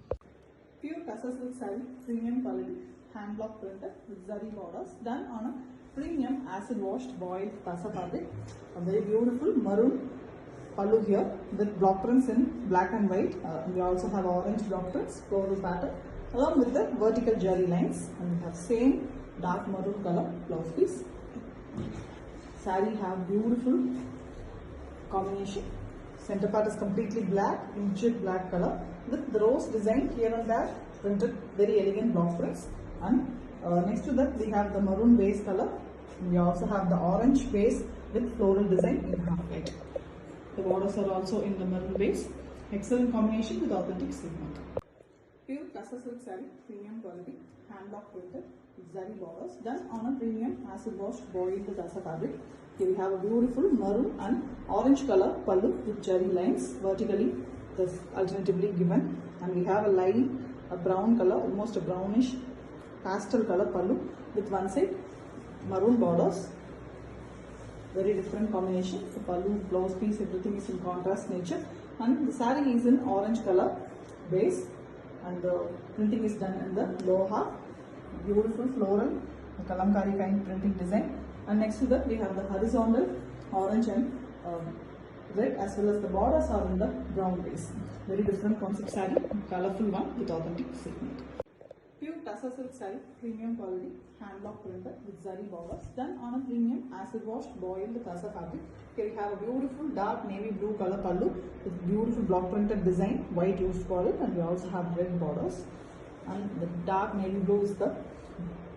Pure tussa silk saree, premium quality, hand block printed with zari borders, done on a premium acid washed boiled tussa fabric. A very beautiful maroon pallu here with block prints in black and white. We also have orange block prints, floral pattern, along with the vertical jari lines, and we have same dark maroon color blouse piece. Saree have beautiful combination. Center part is completely black, in jet black color with the rose design here and there printed, very elegant block prints. And next to that we have the maroon base color. We also have the orange base with floral design in half white. The borders are also in the maroon base. Excellent combination with authentic silk mark. Pure tussa silk saree, premium quality, hand block printed with zari borders, done on a premium acid washed boiled tussa fabric. Here we have a beautiful maroon and orange color pallu with jari lines vertically, thus alternatively given, and we have a line, a brown color, almost a brownish pastel color pallu with one side maroon borders. Very different combination. The pallu, blouse piece, everything is in contrast nature, and the saree is in orange color base, and the printing is done in the lower half. Beautiful floral, kalamkari kind printing design, and next to that we have the horizontal orange and red, as well as the borders are in the brown base. Very different concept saree, colorful one with authentic silk. Pure Tussar silk saree, premium quality, hand block printed with zari borders, done on a premium acid washed boiled tussar fabric. Here we have a beautiful dark navy blue color pallu with beautiful block printed design, white used for it, and we also have red borders. And the dark navy blue is the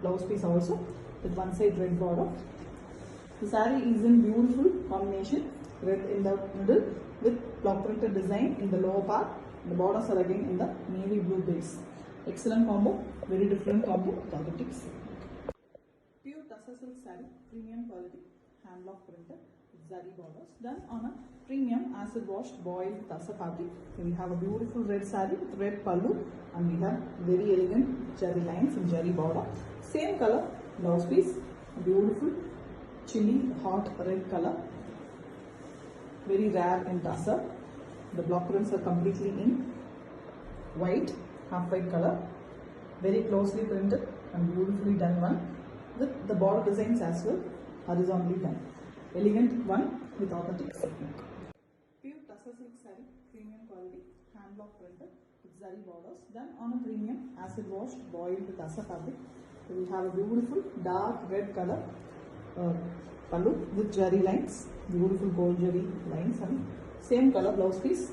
blouse piece also with one side red border. The saree is in beautiful combination, red in the middle with block printed design in the lower part. The borders are again in the navy blue base. Excellent combo, very different combo with authentic silk. Pure Tussar silk saree, premium quality, hand block printed with zari borders, done on a premium acid washed boiled tussar fabric. Here we have a beautiful red saree with red pallu, and we have very elegant jari lines and jari border. Same color blouse piece, beautiful chilly hot red color, very rare in tussar. The block prints are completely in white, half white color, very closely printed and beautifully done one with the border designs as well, horizontally done. Elegant one with authentic silk. Pure Tussar silk saree, premium quality, hand block printed with zari borders, done on a premium acid washed boiled tussar fabric. So we have a beautiful dark red color pallu with jari lines, beautiful gold jari lines, and same color blouse piece,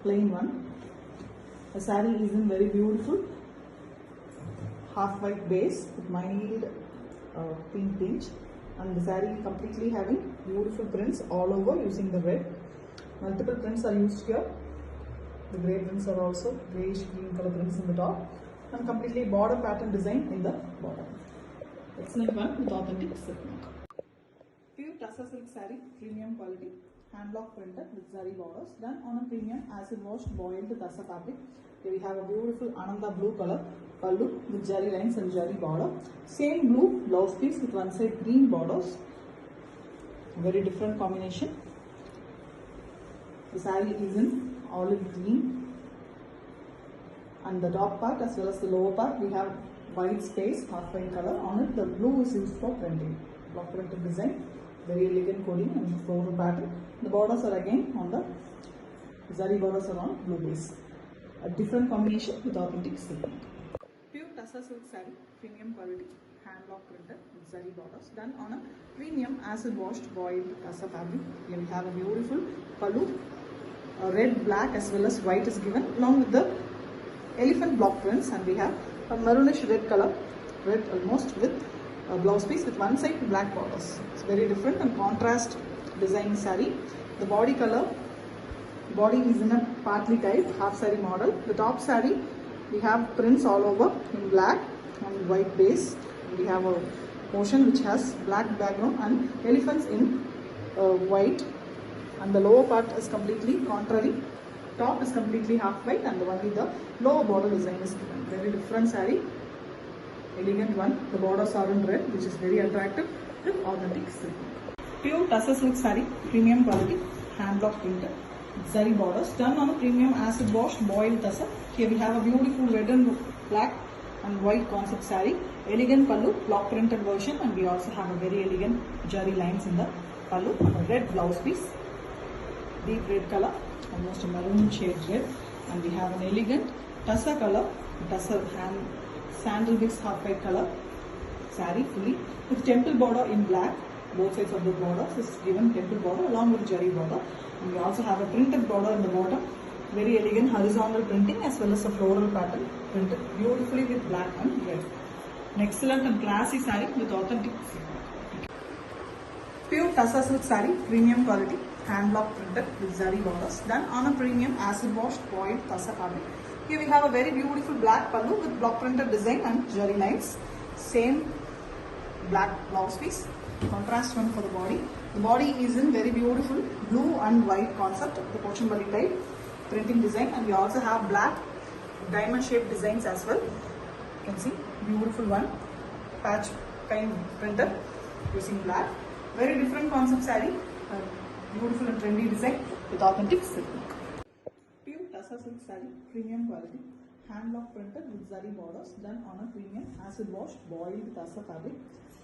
plain one. The saree is in very beautiful half white base with mild pink tinge, and the saree completely having beautiful prints all over using the red. Multiple prints are used here. The grey prints are also greyish green color prints in the top, and completely border pattern design in the bottom. Excellent one with authentic silk. Pure Tussar silk saree, premium quality, hand block printed with zari borders, done on a premium acid washed boiled tussar fabric. Here we have a beautiful Ananda blue color pallu with jari lines and jari border. Same blue blouse piece with one side green borders. Very different combination. The saree is in olive green, and the top part as well as the lower part we have white space, half white color on it. The blue is used for printing, block printed design, very elegant coding and floral pattern. The borders are again on the zari borders are on blue base. A different combination with authentic silk. Pure Tussar silk saree, premium quality, hand block printed with zari borders, done on a premium acid washed boiled tussar fabric. Here we have a beautiful pallu, red, black as well as white is given along with the elephant block prints, and we have a maroonish red color, red almost, with a blouse piece with one side black borders. It's very different and contrast design saree. The body color, body is in a partly type half saree model. The top saree we have prints all over in black and white base. We have a portion which has black background and elephants in white, and the lower part is completely contrary. Top is completely half white and only the lower border design is given. Very different saree, elegant one. The borders are in red, which is very attractive with authentic silk. Pure Tussar silk saree, premium quality, hand block printed, zari borders, done on a premium acid washed boiled tussar. Here we have a beautiful red and black and white concept saree, elegant pallu, block printed version, and we also have a very elegant jari lines in the pallu, and a red blouse piece, deep red color, almost a maroon shade red, and we have an elegant tussar color, tussar hand sandal mix half white color saree fully with temple border in black. Both sides of the border is given temple border along with jari border, and we also have a printed border in the bottom. Very elegant horizontal printing as well as a floral pattern printed beautifully with black and red. An excellent and classy saree with authentic silk. Pure Tussar silk saree, premium quality, hand block printed with zari borders, done on a premium acid washed boiled tussar fabric. Here we have a very beautiful black pallu with block printed design and jari lines. Same black blouse piece, contrast one for the body. The body is in very beautiful blue and white concept, the Pochambali type printing design, and we also have black diamond shaped designs as well. You can see beautiful one, patch kind printed using black. Very different concept saree, beautiful and trendy design with authentic silk. Pure Tussar silk saree, premium quality, hand block printed with zari borders, done on a premium acid washed boiled tussar fabric.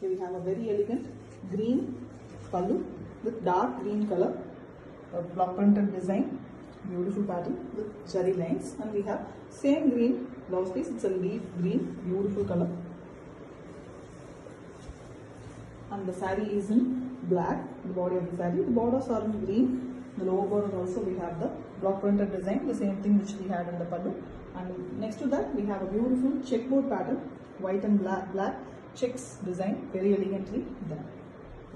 Here we have a very elegant green pallu with dark green color, block printed design, beautiful pattern with zari lines, and we have same green blouse piece. It's a leaf green, beautiful color, and the saree is in black. The body of the saree, the borders are in green. The lower border also we have the block printed design, the same thing which we had in the pallu. And next to that we have a beautiful checkboard pattern, white and black checks design, very elegantly done.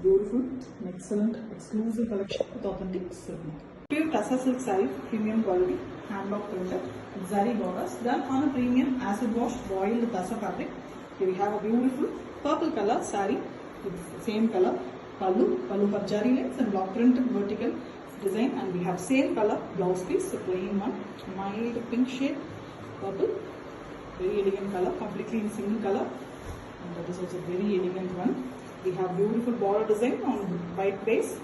Beautiful, an excellent, exclusive collection with authentic silk. Pure Tassa silk saree, premium quality, hand block printed, with zari borders, done on a premium acid washed boiled Tassa fabric. Here we have a beautiful purple color saree with same color pallu for zari lines and block printed vertical design, and we have same color blouse piece, the plain one, mild pink shade, purple, very elegant color, completely in single color, and that is also very elegant one. We have beautiful border design on white base,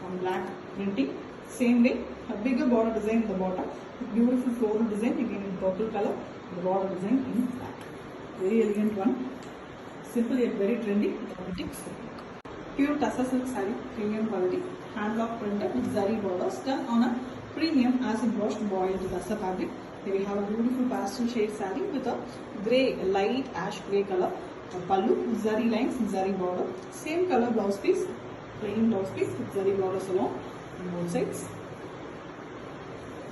on black printing, same way, a bigger border design in the bottom, beautiful floral design again in purple color, the border design in black, very elegant one, simple yet very trendy, authentic. Pure Tassa silk saree, premium quality, hand block printed with zari borders, done on a premium acid washed boiled Tassa fabric. Here we have a beautiful pastel shade saree with a grey, light ash grey color, pallu with zari lines and zari border. Same color blouse piece, plain blouse piece with zari borders along on both sides.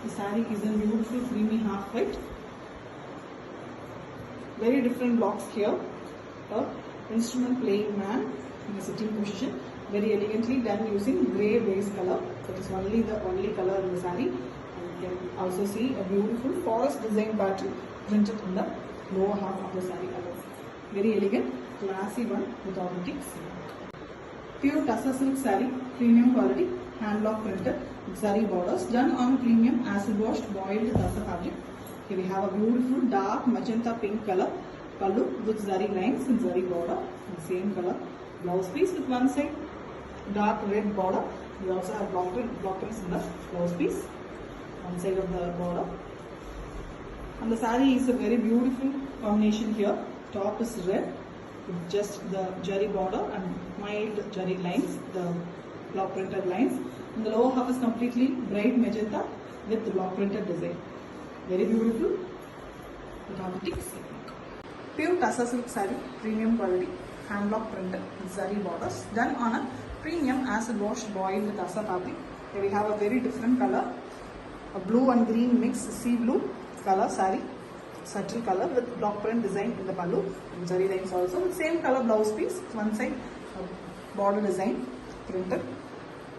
The saree is in beautiful creamy half white. Very different blocks here. A instrument playing man in a sitting position, very elegantly done using grey base color. That is only the only color in the saree. And you can also see a beautiful forest design pattern printed in the lower half of the saree. Very elegant, classy one with authentic silk. Pure Tassa silk saree, premium quality, hand block printed with zari borders, done on premium acid washed boiled Tassa fabric. Here we have a beautiful dark magenta pink color pallu with zari lines and zari border, and same color blouse piece with one side dark red border. We also have block prints in the blouse piece, one side of the border. And the saree is a very beautiful combination here. Top is red with just the zari border and mild zari lines, the block printed lines. And the lower half is completely bright magenta with the block printed design. Very beautiful with authentic silk. Pure Tassa silk saree, premium quality, hand block printed with zari borders, done on a premium acid washed boiled Tassa fabric. Here we have a very different color, a blue and green mix sea blue color saree, subtle color with block print design in the pallu and zari lines also with same color blouse piece, one side border design printed.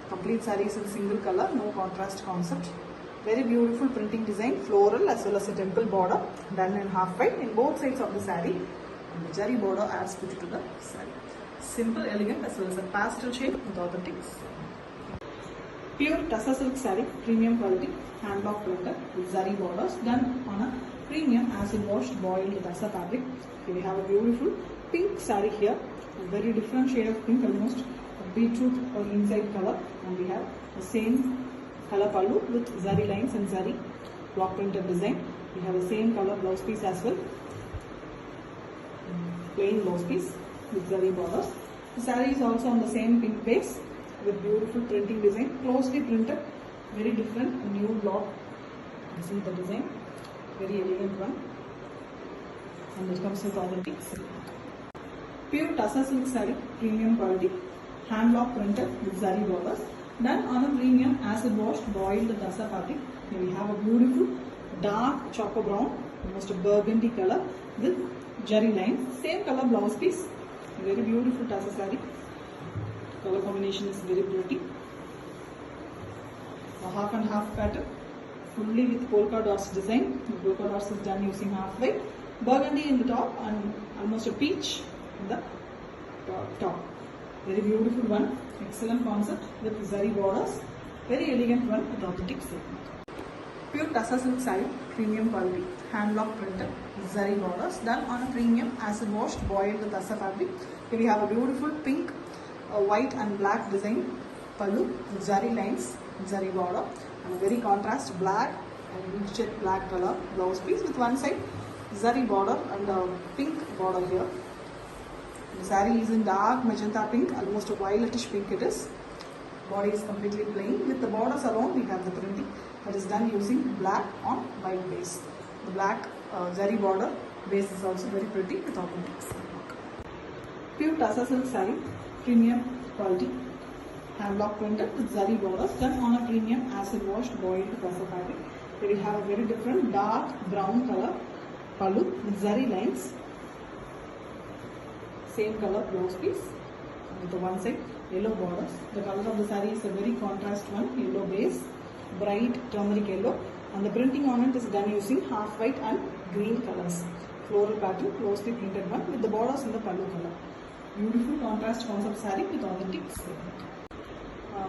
Complete saree is in single color, no contrast concept. Very beautiful printing design, floral as well as a temple border done in half white in both sides of the saree, and the zari border adds beauty to the saree. Simple, elegant as well as a pastel shade with authentic. Pure Tassa silk saree, premium quality, hand block printed with zari borders, done on a premium acid washed boiled Tassa fabric. Here we have a beautiful pink saree here, a very different shade of pink, almost a beetroot or inside color, and we have the same color pallu with zari lines and zari block printed design. We have the same color blouse piece as well, plain blouse piece with zari borders. The saree is also on the same pink base with beautiful printing design, closely printed, very different new block. You see the design, very elegant one, and it comes with authentic silk. Pure Tassa silk saree, premium quality, hand block printed with zari borders, done on a premium acid washed boiled Tassa fabric. Here we have a beautiful dark choco brown, almost a burgundy color with zari lines, same color blouse piece. A very beautiful Tassa saree. Color combination is very pretty. A half and half pattern, fully with polka dots design. The polka dots is done using half white, burgundy in the top, and almost a peach in the top. Very beautiful one, excellent concept with zari borders. Very elegant one with authentic silk. Pure Tassa silk saree, premium quality, hand block printed with zari borders, done on a premium acid washed boiled Tassa fabric. Here we have a beautiful pink, white and black design pallu with zari lines, zari border, and a very contrast black and jet black color blouse piece with one side zari border and a pink border here. The saree is in dark magenta pink, almost a violetish pink it is. Body is completely plain. With the borders alone, we have the printing. that is done using black on white base. The black zari border base is also very pretty with authentic silk work. Pure Tassa silk saree, premium quality, hand block printed with zari borders done on a premium acid washed boiled Tassa fabric. Here we have a very different dark brown color pallu with zari lines. Same color blouse piece with the one side yellow borders. The color of the saree is a very contrast one, yellow base, bright turmeric yellow, and the printing on it is done using half white and green colors. Floral pattern, closely printed one with the borders in the pallu color. Beautiful contrast concept saree with authentic silk.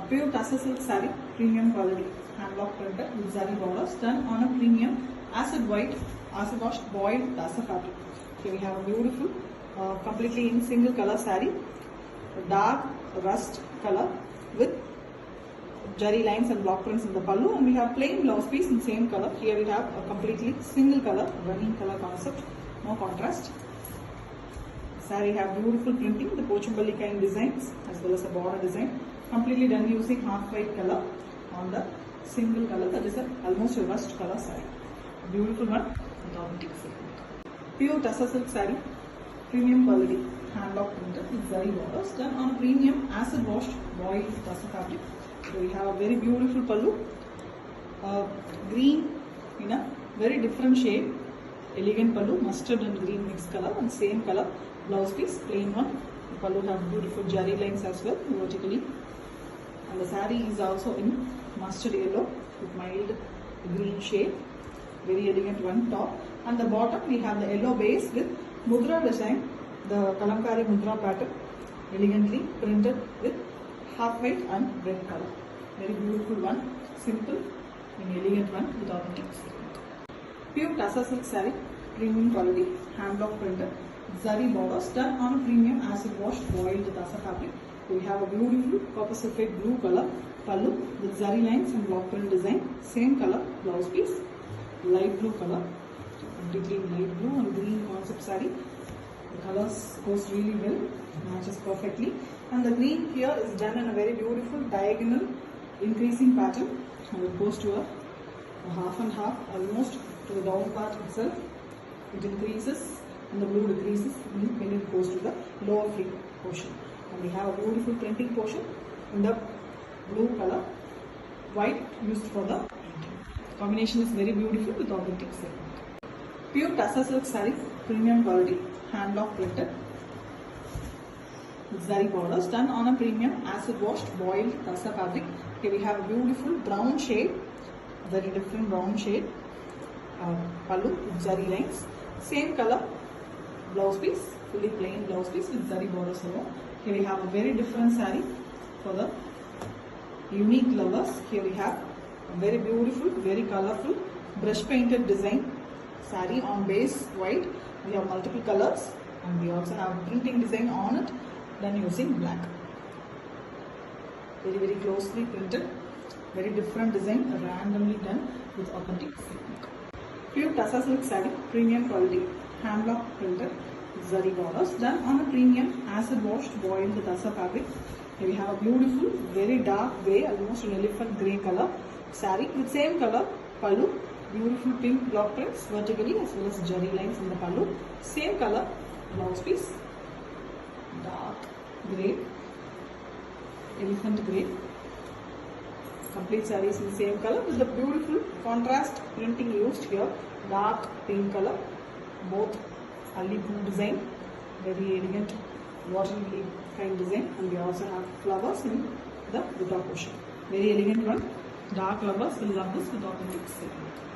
Pure Tassa silk saree, premium quality, hand block printed with zari borders done on a premium acid white, acid washed boiled Tassa fabric. Here we have a beautiful completely in single color saree, dark rust color with jari lines and block prints in the pallu, and we have plain blouse piece in same color. Here we have a completely single color running color concept, no contrast. Saree have beautiful printing, the Pochumpalli kind designs as well as a border design, completely done using half white color on the single color, that is almost a rust color saree. Beautiful one with authentic silk. Pure Tassa silk saree, premium quality, hand block printed with zari borders done on a premium acid washed boiled Tassa fabric. So we have a very beautiful pallu, green in a very different shade, elegant pallu, mustard and green mixed color, and same color blouse piece, plain one. The pallu have beautiful jari lines as well vertically, and the saree is also in mustard yellow with mild green shade, very elegant one top, and the bottom we have the yellow base with mudra design, the kalamkari mudra pattern, elegantly printed with half white and red color. Very beautiful one, simple and elegant one with authentic silk. Pure Tassa silk saree, premium quality, hand block printed, zari borders done on a premium acid washed boiled Tassa fabric. We have a beautiful copper sulphate blue color pallu with zari lines and block print design, same color blouse piece, light blue color, completely light blue and green concept saree. The colors goes really well, matches perfectly, and the green here is done in a very beautiful diagonal increasing pattern, and it goes to a half and half, almost to the down part itself. It increases and the blue decreases when it goes to the lower free portion. And we have a beautiful printing portion in the blue color, white used for the printing. Combination is very beautiful with authentic silk. Pure Tassa silk saree, premium quality, hand block printed with zari borders done on a premium acid washed boiled Tassa fabric. Here we have a beautiful brown shade, very different brown shade, pallu with zari lines, same color blouse piece, fully plain blouse piece with zari borders alone. Here we have a very different saree for the unique lovers. Here we have a very beautiful, very colorful brush painted design saree on base white. We have multiple colors and we also have printing design on it done using black. Very, very closely printed, very different design, randomly done with authentic silk. Pure Tassa silk saree, premium quality, hand block printed, zari borders done on a premium acid washed boiled Tassa fabric. Here we have a beautiful, very dark grey, almost an elephant grey color saree with same color pallu, beautiful pink block prints vertically as well as jari lines in the pallu, same color blouse piece, dark grey, elephant grey. Complete saree is in the same color with the beautiful contrast printing used here, dark pink color, both Ali blue design, very elegant water lily kind design, and we also have flowers in the butta portion. Very elegant one. Dark lovers will love this with authentic silk.